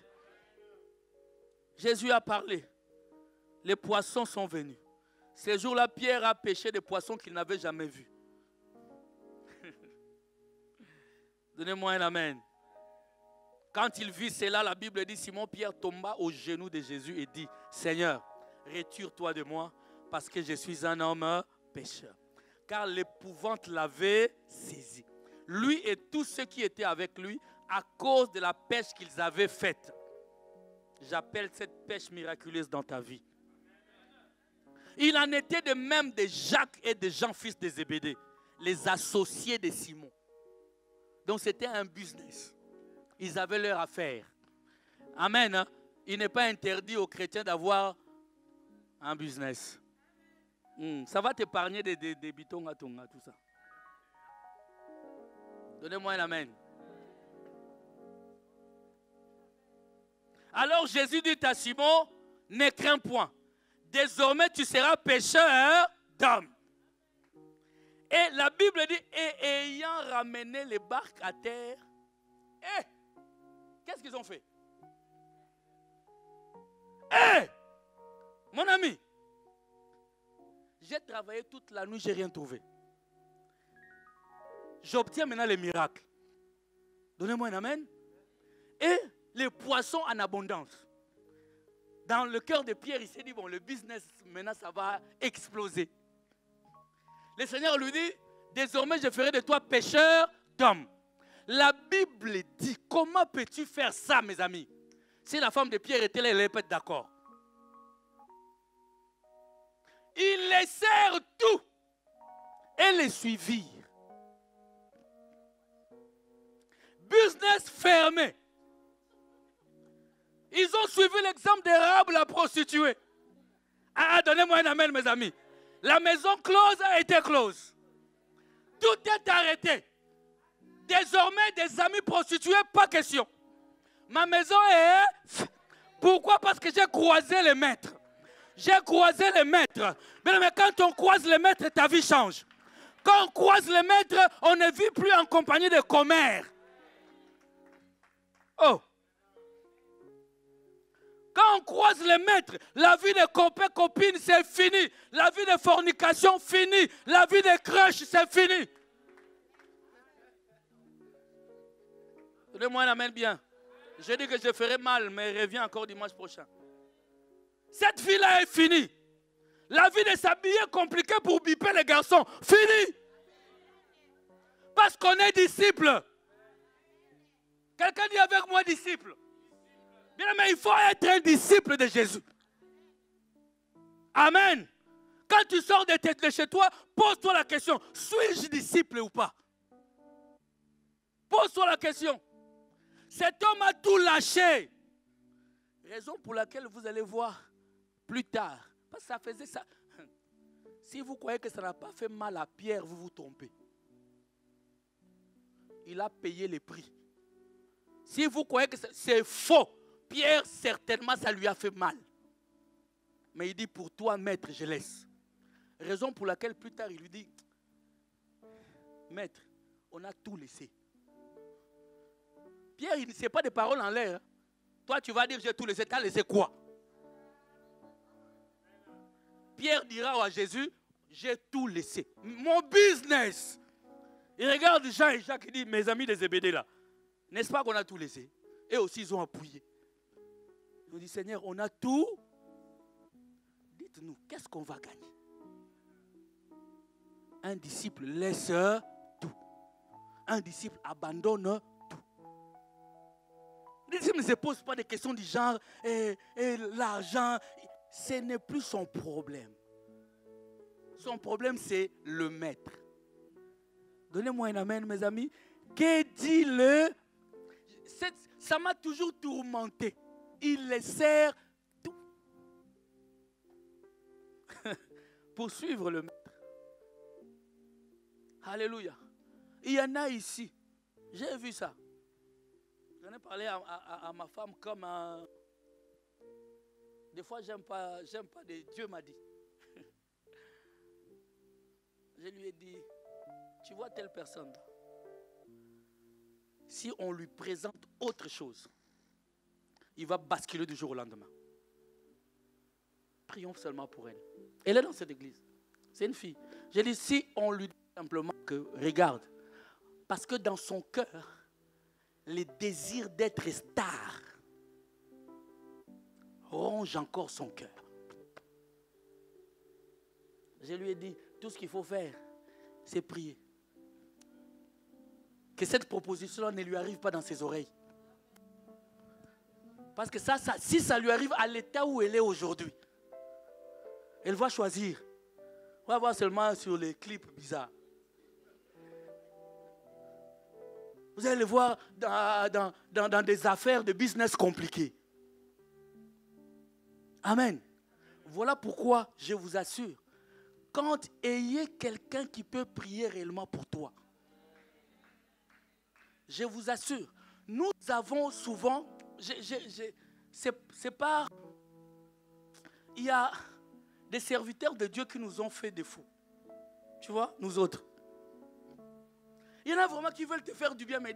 Jésus a parlé. Les poissons sont venus. Ce jour-là, Pierre a pêché des poissons qu'il n'avait jamais vus. Donnez-moi un amen. Quand il vit cela, la Bible dit, Simon-Pierre tomba aux genoux de Jésus et dit, Seigneur, retire-toi de moi, parce que je suis un homme pécheur. Car l'épouvante l'avait saisi. Lui et tous ceux qui étaient avec lui, à cause de la pêche qu'ils avaient faite. J'appelle cette pêche miraculeuse dans ta vie. Il en était de même de Jacques et de Jean, fils de Zébédée, les associés de Simon. Donc c'était un business. Ils avaient leur affaire. Amen. Hein? Il n'est pas interdit aux chrétiens d'avoir un business. Ça va t'épargner des bitons à tonga, tout ça. Donnez-moi un amen. Alors Jésus dit à Simon, ne crains point. Désormais tu seras pêcheur d'hommes. Et la Bible dit, et ayant ramené les barques à terre, qu'est-ce qu'ils ont fait? Mon ami, j'ai travaillé toute la nuit, je n'ai rien trouvé. J'obtiens maintenant les miracles. Donnez-moi un amen. Et les poissons en abondance. Dans le cœur de Pierre, il s'est dit, bon, le business, maintenant, ça va exploser. Le Seigneur lui dit, désormais, je ferai de toi pêcheur d'hommes. La Bible dit, comment peux-tu faire ça, mes amis? Si la femme de Pierre était là, elle n'est pas d'accord. Ils laissèrent tout et les suivirent. Business fermé. Ils ont suivi l'exemple des Rahab, la prostituée. Donnez-moi un amen, mes amis. La maison close a été close. Tout est arrêté. Désormais, des amis prostitués, pas question. Ma maison est... Pourquoi? Parce que j'ai croisé les maîtres. J'ai croisé les maîtres. Mais quand on croise les maîtres, ta vie change. Quand on croise les maîtres, on ne vit plus en compagnie de commères. Oh! Quand on croise les maîtres, la vie de copains, copines, c'est fini. La vie de fornication, fini. La vie de crush, c'est fini. Donnez-moi un amen bien. Je dis que je ferai mal, mais reviens encore dimanche prochain. Cette vie-là est finie. La vie de s'habiller compliquée pour biper les garçons, fini. Parce qu'on est disciple. Quelqu'un dit avec moi disciple. Bien, mais il faut être un disciple de Jésus. Amen. Quand tu sors de chez toi, pose-toi la question, suis-je disciple ou pas? Pose-toi la question. Cet homme a tout lâché. Raison pour laquelle vous allez voir plus tard. Parce que ça faisait ça. Si vous croyez que ça n'a pas fait mal à Pierre, vous vous trompez. Il a payé les prix. Si vous croyez que c'est faux, Pierre, certainement, ça lui a fait mal. Mais il dit, pour toi, maître, je laisse. Raison pour laquelle, plus tard, il lui dit, maître, on a tout laissé. Pierre, il ne sait pas des paroles en l'air. Toi, tu vas dire, j'ai tout laissé. Tu as laissé quoi? Pierre dira à Jésus, j'ai tout laissé. Mon business. Il regarde Jean et Jacques, il dit, mes amis des Zébédée là, n'est-ce pas qu'on a tout laissé? Et aussi, ils ont appuyé. Ils ont dit, Seigneur, on a tout. Dites-nous, qu'est-ce qu'on va gagner? Un disciple laisse tout. Un disciple abandonne tout. Les disciples ne se posent pas des questions du genre, l'argent, ce n'est plus son problème. Son problème, c'est le maître. Donnez-moi un amen, mes amis. Que dit le... Ça m'a toujours tourmenté. Il les sert tout. Pour suivre le maître. Alléluia. Il y en a ici. J'ai vu ça. J'en ai parlé à ma femme comme un... Des fois, j'aime pas Dieu m'a dit. Je lui ai dit, tu vois telle personne, si on lui présente autre chose, il va basculer du jour au lendemain. prions seulement pour elle. Elle est dans cette église. C'est une fille. J'ai dit, si on lui dit simplement que, regarde, parce que dans son cœur, le désir d'être star ronge encore son cœur. Je lui ai dit, tout ce qu'il faut faire, c'est prier. Que cette proposition ne lui arrive pas dans ses oreilles. Parce que si ça lui arrive à l'état où elle est aujourd'hui, elle va choisir. On va voir seulement sur les clips bizarres. Vous allez le voir dans des affaires de business compliquées. Amen. Voilà pourquoi je vous assure, quand ayez quelqu'un qui peut prier réellement pour toi, je vous assure, nous avons souvent, c'est pas, il y a des serviteurs de Dieu qui nous ont fait des fous. Tu vois, nous autres. Il y en a vraiment qui veulent te faire du bien, mais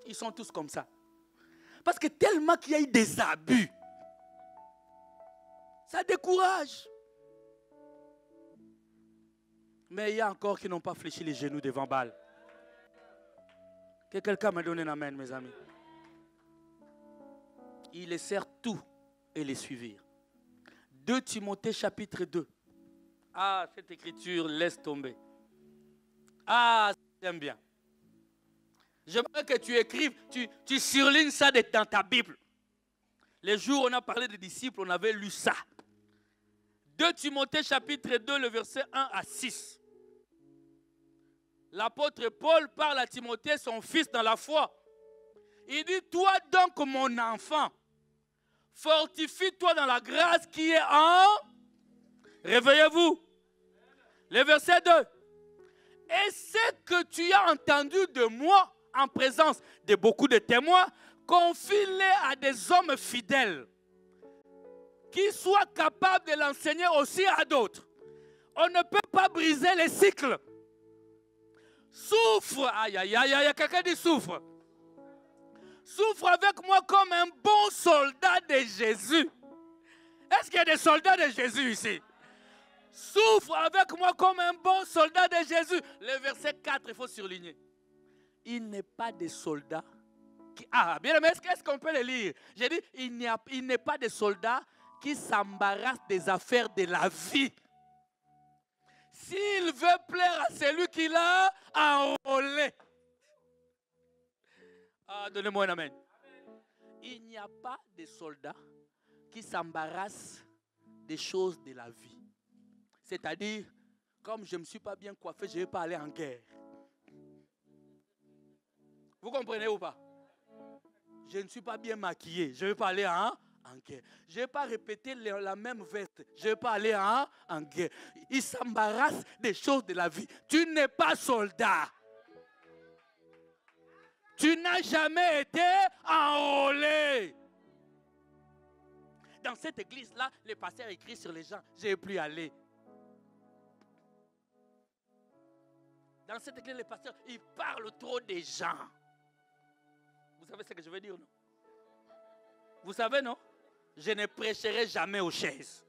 ils sont tous comme ça. Parce que tellement qu'il y a eu des abus, ça décourage. Mais il y a encore qui n'ont pas fléchi les genoux devant Baal. Que quelqu'un me donne un amen, mes amis. Il les sert tout et les suivre. 2 Timothée chapitre 2. Ah, cette écriture, laisse tomber. Ah, j'aime bien. J'aimerais que tu écrives, tu surlignes ça dans ta Bible. Les jours où on a parlé des disciples, on avait lu ça. 2 Timothée chapitre 2, le verset 1 à 6. L'apôtre Paul parle à Timothée, son fils dans la foi. Il dit, toi donc mon enfant, fortifie-toi dans la grâce qui est en... Réveillez-vous. Le verset 2. Et ce que tu as entendu de moi en présence de beaucoup de témoins, confie-les à des hommes fidèles qui soient capables de l'enseigner aussi à d'autres. On ne peut pas briser les cycles. Souffre. Aïe, aïe, aïe, aïe, quelqu'un dit souffre. Souffre avec moi comme un bon soldat de Jésus. Est-ce qu'il y a des soldats de Jésus ici? Souffre avec moi comme un bon soldat de Jésus. Le verset 4, il faut surligner. Il n'est pas de soldats qui... Ah, bien aimé, est-ce qu'on peut le lire? J'ai dit, il n'est pas de soldats qui s'embarrassent des affaires de la vie. S'il veut plaire à celui qui l'a enrôlé. Ah, donnez-moi un amen. Il n'y a pas de soldats qui s'embarrassent des choses de la vie. C'est-à-dire, comme je ne me suis pas bien coiffé, je ne vais pas aller en guerre. Vous comprenez ou pas? Je ne suis pas bien maquillé, je ne vais pas aller en guerre. Je ne vais pas répéter la même veste, je ne vais pas aller en guerre. Ils s'embarrassent des choses de la vie. Tu n'es pas soldat. Tu n'as jamais été enrôlé. Dans cette église-là, le pasteur écrit sur les gens, je n'ai plus aller. Dans cette église, le pasteur, il parle trop des gens. Vous savez ce que je veux dire, non? Vous savez, non? Je ne prêcherai jamais aux chaises.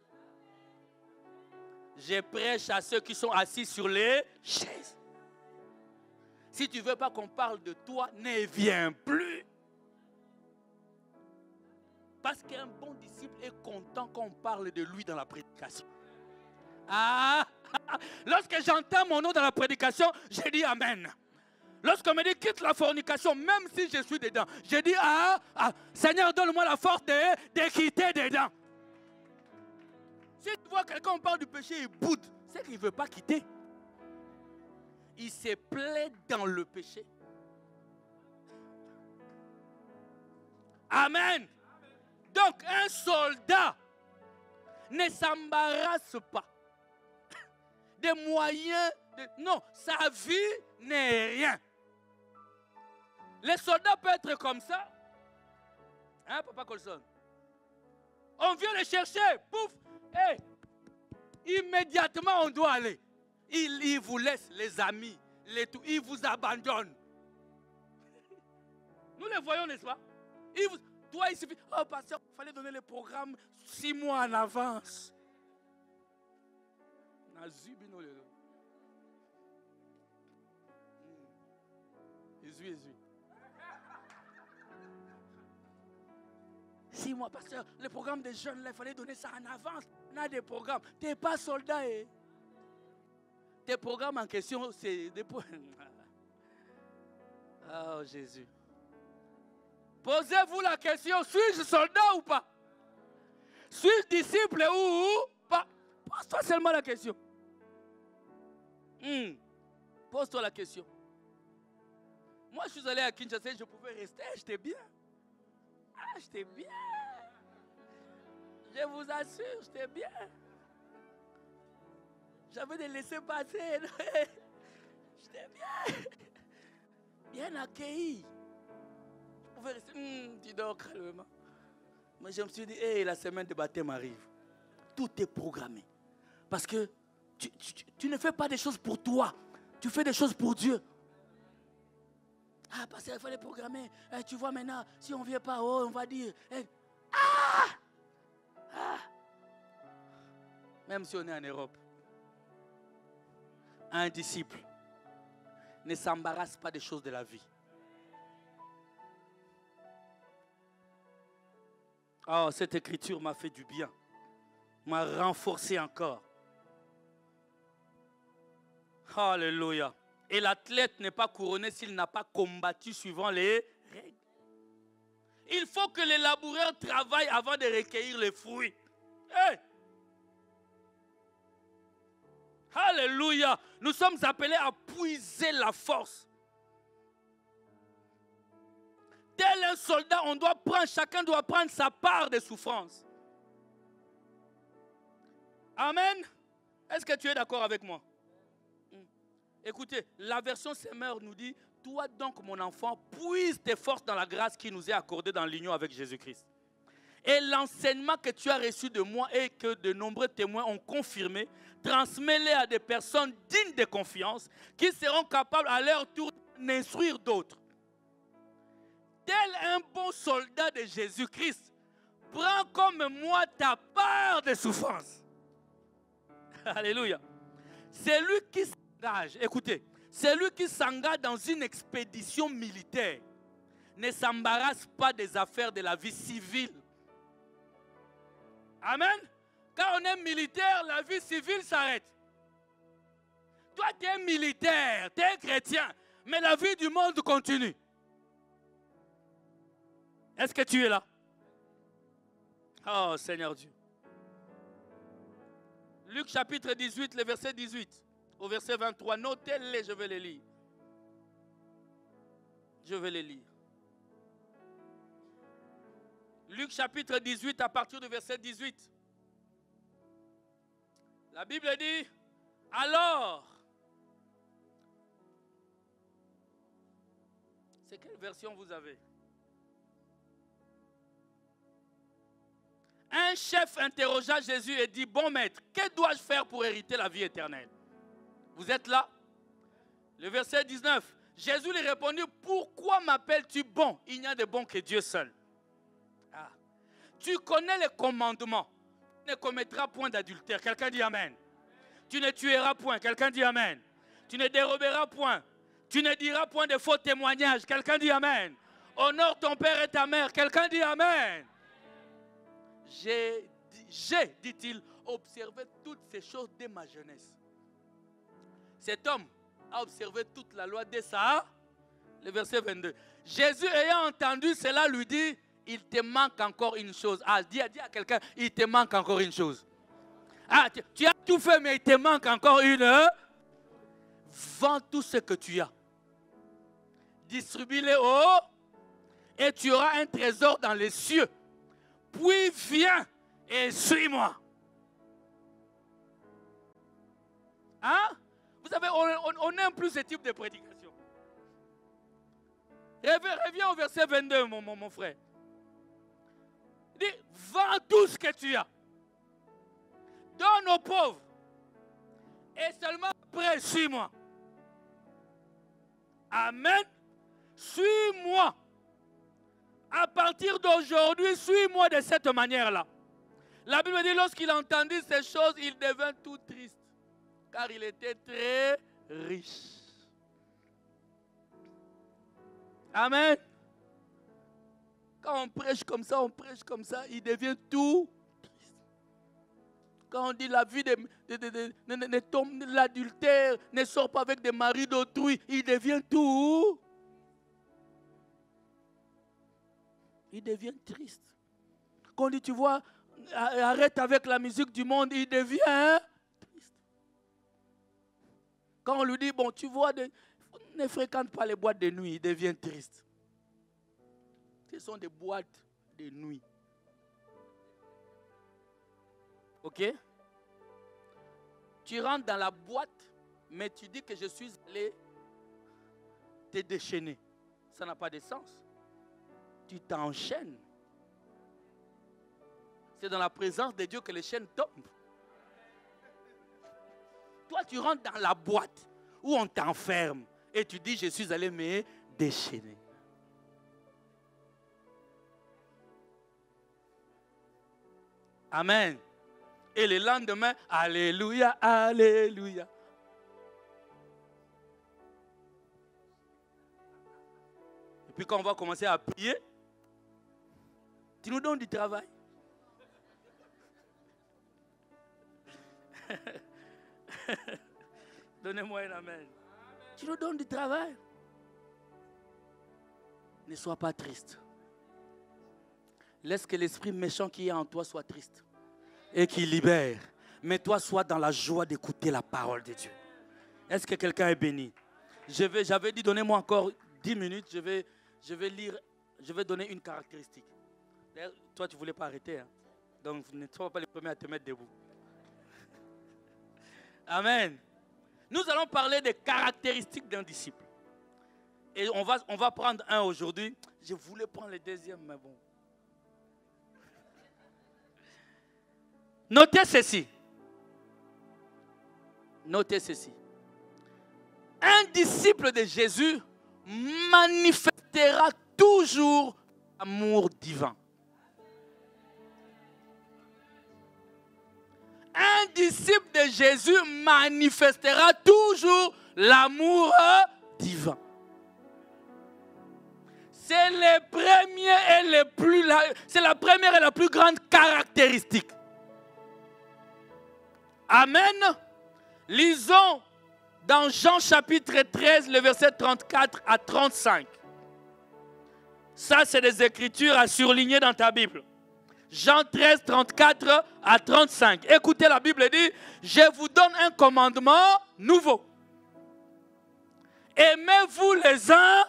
Je prêche à ceux qui sont assis sur les chaises. Si tu ne veux pas qu'on parle de toi, ne viens plus. Parce qu'un bon disciple est content qu'on parle de lui dans la prédication. Ah! Lorsque j'entends mon nom dans la prédication, je dis Amen. Lorsqu'on me dit quitte la fornication, même si je suis dedans, je dis Seigneur, donne-moi la force de quitter dedans. Si tu vois quelqu'un parle du péché, il boude, c'est qu'il ne veut pas quitter. Il se plaît dans le péché. Amen. Donc un soldat ne s'embarrasse pas des moyens. Non, sa vie n'est rien. Les soldats peuvent être comme ça. Hein, Papa Colson? On vient les chercher. Pouf. Hey. Immédiatement, on doit aller. Il vous laisse, les amis. Il vous abandonne. Nous les voyons, n'est-ce pas? Toi, il suffit. Oh, pasteur, il fallait donner le programme 6 mois en avance. Si moi, pasteur, le programme des jeunes, là, il fallait donner ça en avance. On a des programmes. Tu n'es pas soldat. Eh? Tes programmes en question, c'est des points. Oh Jésus. Posez-vous la question, suis-je soldat ou pas? Suis-je disciple ou pas? Pose-toi seulement la question. Pose-toi la question. Moi, je suis allé à Kinshasa, je pouvais rester, j'étais bien. Ah, j'étais bien. Je vous assure, j'étais bien. J'avais des laissés-passer. J'étais bien. Bien accueilli. Je pouvais rester. Tu dors calmement. Mais je me suis dit, hey, la semaine de baptême arrive. Tout est programmé. Parce que tu ne fais pas des choses pour toi. Tu fais des choses pour Dieu. Ah, parce qu'il fallait programmer. Tu vois maintenant, si on ne vient pas, on va dire. Même si on est en Europe, un disciple ne s'embarrasse pas des choses de la vie. Oh, cette écriture m'a fait du bien, m'a renforcé encore. Alléluia. Et l'athlète n'est pas couronné s'il n'a pas combattu suivant les règles. Il faut que les laboureurs travaillent avant de recueillir les fruits. Hey! Alléluia. Nous sommes appelés à puiser la force. Tel un soldat, chacun doit prendre sa part de souffrance. Amen. Est-ce que tu es d'accord avec moi? Écoutez, la version Semeur nous dit, toi donc mon enfant, puise tes forces dans la grâce qui nous est accordée dans l'union avec Jésus-Christ. Et l'enseignement que tu as reçu de moi et que de nombreux témoins ont confirmé, transmets-les à des personnes dignes de confiance qui seront capables à leur tour d'instruire d'autres. Tel un bon soldat de Jésus-Christ, prends comme moi ta part de souffrance. Alléluia. C'est lui qui s'engage, écoutez, c'est lui qui s'engage dans une expédition militaire. Ne s'embarrasse pas des affaires de la vie civile. Amen. Quand on est militaire, la vie civile s'arrête. Toi, tu es militaire, tu es chrétien, mais la vie du monde continue. Est-ce que tu es là? Oh Seigneur Dieu. Luc chapitre 18, le verset 18 au verset 23. Notez-les, je vais les lire. Je vais les lire. Luc chapitre 18 à partir du verset 18. La Bible dit, alors, c'est quelle version vous avez? Un chef interrogea Jésus et dit, bon maître, que dois-je faire pour hériter la vie éternelle? Vous êtes là? Le verset 19, Jésus lui répondit, pourquoi m'appelles-tu bon? Il n'y a de bon que Dieu seul. Ah. Tu connais les commandements. Tu ne commettras point d'adultère. Quelqu'un dit amen. Tu ne tueras point. Quelqu'un dit amen. Tu ne déroberas point. Tu ne diras point de faux témoignages. Quelqu'un dit amen. Honore ton père et ta mère. Quelqu'un dit amen. J'ai, dit-il, observé toutes ces choses dès ma jeunesse. Cet homme a observé toute la loi dès ça. Le verset 22. Jésus ayant entendu cela lui dit, il te manque encore une chose. Ah, dis à quelqu'un, il te manque encore une chose. Ah, tu as tout fait, mais il te manque encore une. Vends tout ce que tu as. Distribue-les haut et tu auras un trésor dans les cieux. Puis viens et suis-moi. Hein? Vous savez, on n'aime plus ce type de prédication. Reviens au verset 22, mon frère. Il dit, vends tout ce que tu as. Donne aux pauvres. Et seulement après, suis-moi. Amen. Suis-moi. À partir d'aujourd'hui, suis-moi de cette manière-là. La Bible dit, lorsqu'il entendit ces choses, il devint tout triste. car il était très riche. Amen. Quand on prêche comme ça, il devient tout triste. Quand on dit la vie de l'adultère ne sort pas avec des maris d'autrui, il devient tout. Il devient triste. Quand on dit, tu vois, arrête avec la musique du monde, il devient triste. Quand on lui dit, bon, tu vois, ne fréquente pas les boîtes de nuit, il devient triste. Ce sont des boîtes de nuit. Ok? Tu rentres dans la boîte, mais tu dis que je suis allé te déchaîner. Ça n'a pas de sens. Tu t'enchaînes. C'est dans la présence de Dieu que les chaînes tombent. Toi, tu rentres dans la boîte où on t'enferme et tu dis, je suis allé me déchaîner. Amen. Et le lendemain, alléluia, alléluia. Et puis quand on va commencer à prier, tu nous donnes du travail. Donnez-moi un amen. Tu nous donnes du travail. Ne sois pas triste. Laisse que l'esprit méchant qui est en toi soit triste et qu'il libère. Mais toi, sois dans la joie d'écouter la parole de Dieu. Est-ce que quelqu'un est béni? J'avais dit, donnez-moi encore 10 minutes. Je vais lire, je vais donner une caractéristique. D'ailleurs, toi, tu ne voulais pas arrêter. Hein? Donc, ne sois pas les premiers à te mettre debout. Amen. Nous allons parler des caractéristiques d'un disciple. Et on va prendre un aujourd'hui. Je voulais prendre le deuxième, mais bon. Notez ceci. Notez ceci. Un disciple de Jésus manifestera toujours l'amour divin. Un disciple de Jésus manifestera toujours l'amour divin. C'est le premier et c'est la première et la plus grande caractéristique. Amen. Lisons dans Jean chapitre 13, le verset 34 à 35. Ça, c'est des écritures à surligner dans ta Bible. Jean 13, 34 à 35. Écoutez, la Bible dit, je vous donne un commandement nouveau. Aimez-vous les uns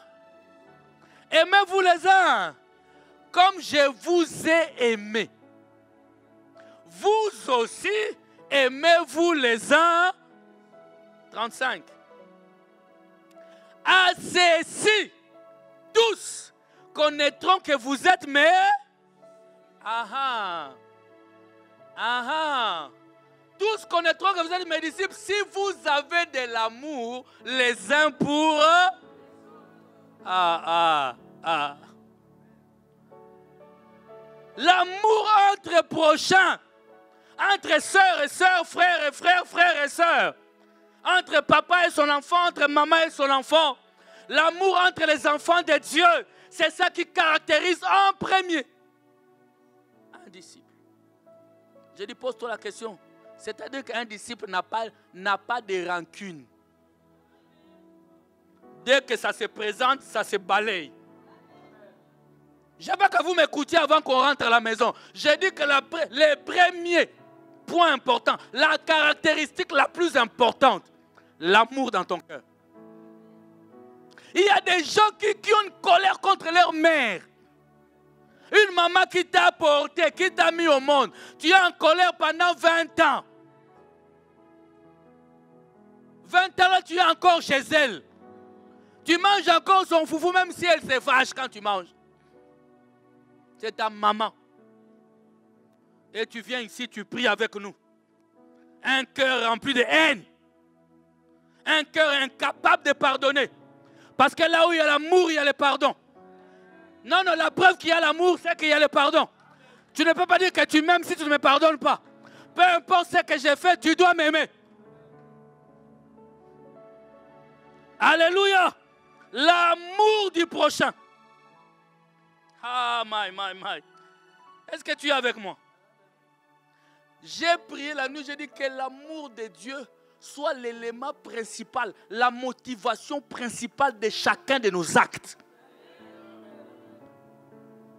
comme je vous ai aimé. Vous aussi, aimez-vous les uns. 35. À ceci, tous connaîtront que vous êtes mes... Tous connaîtront que vous êtes mes disciples si vous avez de l'amour les uns pour... L'amour entre prochains, entre sœurs et sœurs, frères et frères, frères et sœurs, entre papa et son enfant, entre maman et son enfant, l'amour entre les enfants de Dieu, c'est ça qui caractérise en premier un disciple. Je dis, pose-toi la question. C'est-à-dire qu'un disciple n'a pas de rancune. Dès que ça se présente, ça se balaye. Je veux que vous m'écoutiez avant qu'on rentre à la maison. J'ai dit que le premier point important, la caractéristique la plus importante, l'amour dans ton cœur. Il y a des gens qui ont une colère contre leur mère. Une maman qui t'a porté, qui t'a mis au monde. Tu es en colère pendant 20 ans. 20 ans là, tu es encore chez elle. Tu manges encore son foufou même si elle se fâche quand tu manges. C'est ta maman. Et tu viens ici, tu pries avec nous. Un cœur rempli de haine. Un cœur incapable de pardonner. Parce que là où il y a l'amour, il y a le pardon. Non, la preuve qu'il y a l'amour, c'est qu'il y a le pardon. Tu ne peux pas dire que tu m'aimes si tu ne me pardonnes pas. Peu importe ce que j'ai fait, tu dois m'aimer. Alléluia. L'amour du prochain. Ah, my. Est-ce que tu es avec moi? J'ai prié la nuit, j'ai dit que l'amour de Dieu soit l'élément principal, la motivation principale de chacun de nos actes.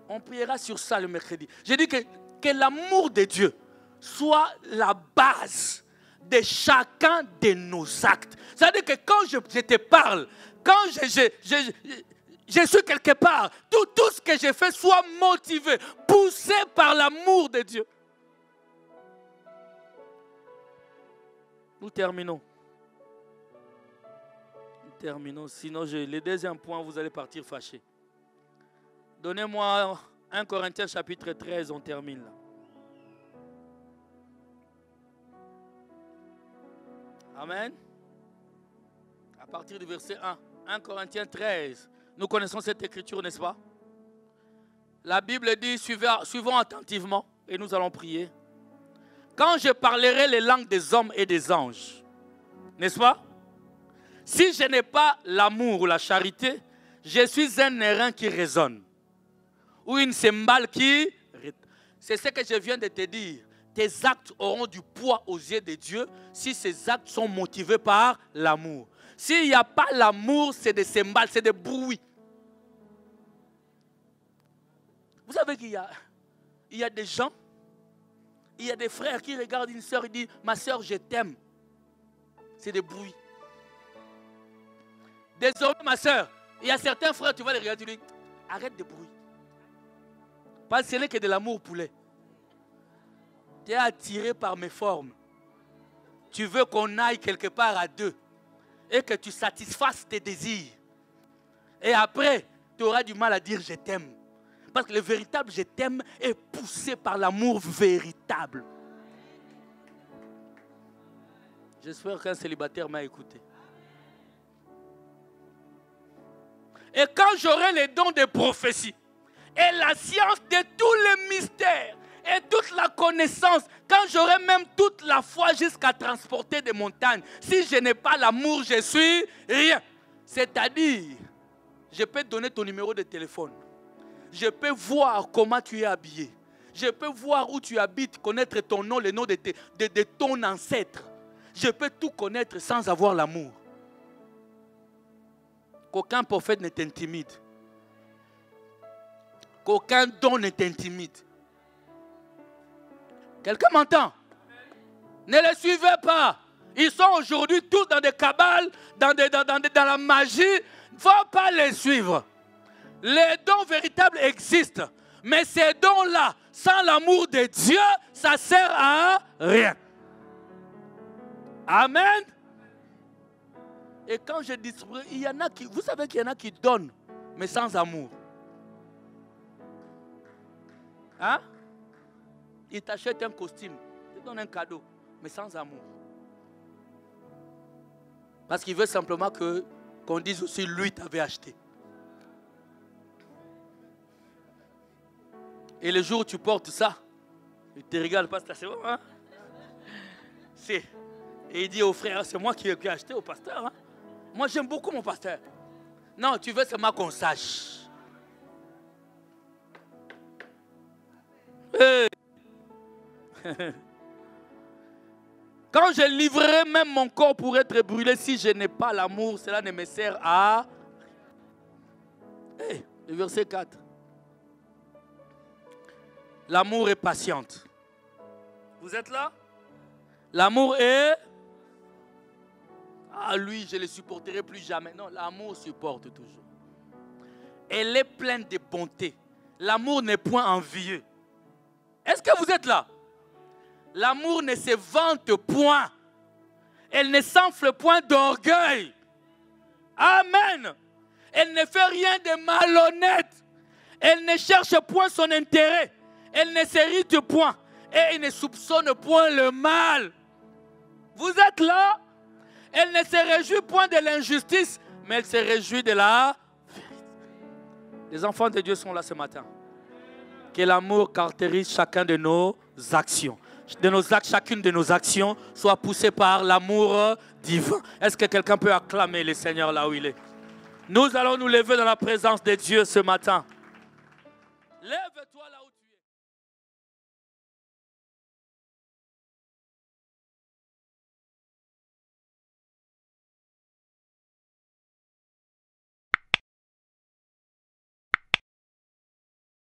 On priera sur ça le mercredi. J'ai dit que l'amour de Dieu soit la base de chacun de nos actes. C'est-à-dire que quand je te parle, quand je suis quelque part, tout ce que je fais soit motivé, poussé par l'amour de Dieu. Nous terminons. Sinon, le deuxième point, vous allez partir fâché. Donnez-moi 1 Corinthiens chapitre 13, on termine là. Amen. À partir du verset 1, 1 Corinthiens 13, nous connaissons cette écriture, n'est-ce pas? La Bible dit, suivons attentivement et nous allons prier. Quand je parlerai les langues des hommes et des anges, n'est-ce pas? Si je n'ai pas l'amour ou la charité, je suis un airain qui résonne. Ou une cymbale qui... C'est ce que je viens de te dire. Tes actes auront du poids aux yeux de Dieu si ces actes sont motivés par l'amour. S'il n'y a pas l'amour, c'est des cymbales, c'est des bruits. Vous savez qu'il y a des gens, il y a des frères qui regardent une soeur et disent « Ma soeur, je t'aime ». C'est des bruits. Désormais, ma soeur, il y a certains frères, tu vas les regarder, tu dis « Arrête de bruit ». Parce que ce n'est que de l'amour poulet. Tu es attiré par mes formes. Tu veux qu'on aille quelque part à deux et que tu satisfasses tes désirs. Et après, tu auras du mal à dire je t'aime. Parce que le véritable je t'aime est poussé par l'amour véritable. J'espère qu'un célibataire m'a écouté. Et quand j'aurai les dons de prophétie et la science de tous les mystères et toute la connaissance, quand j'aurai même toute la foi jusqu'à transporter des montagnes, si je n'ai pas l'amour, je suis rien. C'est-à-dire, je peux te donner ton numéro de téléphone. Je peux voir comment tu es habillé. Je peux voir où tu habites, connaître ton nom, le nom de ton ancêtre. Je peux tout connaître sans avoir l'amour. Qu'aucun prophète ne t'intimide. Qu'aucun don ne t'intimide. Quelqu'un m'entend? Ne les suivez pas. Ils sont aujourd'hui tous dans des cabales, dans la magie. Il ne faut pas les suivre. Les dons véritables existent. Mais ces dons-là, sans l'amour de Dieu, ça ne sert à rien. Amen. Et quand je distribue, il y en a qui, vous savez qu'il y en a qui donnent, mais sans amour. Hein? Il t'achète un costume, il te donne un cadeau, mais sans amour. Parce qu'il veut simplement qu'on dise aussi, lui t'avait acheté. Et le jour où tu portes ça, il te regarde, pasteur, c'est bon, hein? Et il dit au frère, c'est moi qui ai acheté au pasteur, hein? Moi, j'aime beaucoup mon pasteur. Non, tu veux seulement qu'on sache. Hey. Quand je livrerai même mon corps pour être brûlé, si je n'ai pas l'amour, cela ne me sert à... Hey, le verset 4. L'amour est patiente. Vous êtes là? L'amour est... Ah, lui, je ne le supporterai plus jamais. Non, l'amour supporte toujours. Elle est pleine de bonté. L'amour n'est point envieux. Est-ce que vous êtes là? L'amour ne se vante point. Elle ne s'enfle point d'orgueil. Amen. Elle ne fait rien de malhonnête. Elle ne cherche point son intérêt. Elle ne s'irrite point. Et elle ne soupçonne point le mal. Vous êtes là? Elle ne se réjouit point de l'injustice, mais elle se réjouit de la vérité. Les enfants de Dieu sont là ce matin. Que l'amour caractérise chacun de nos actions. de nos actes, chacune de nos actions soit poussée par l'amour divin. Est-ce que quelqu'un peut acclamer le Seigneur là où il est? Nous allons nous lever dans la présence de Dieu ce matin.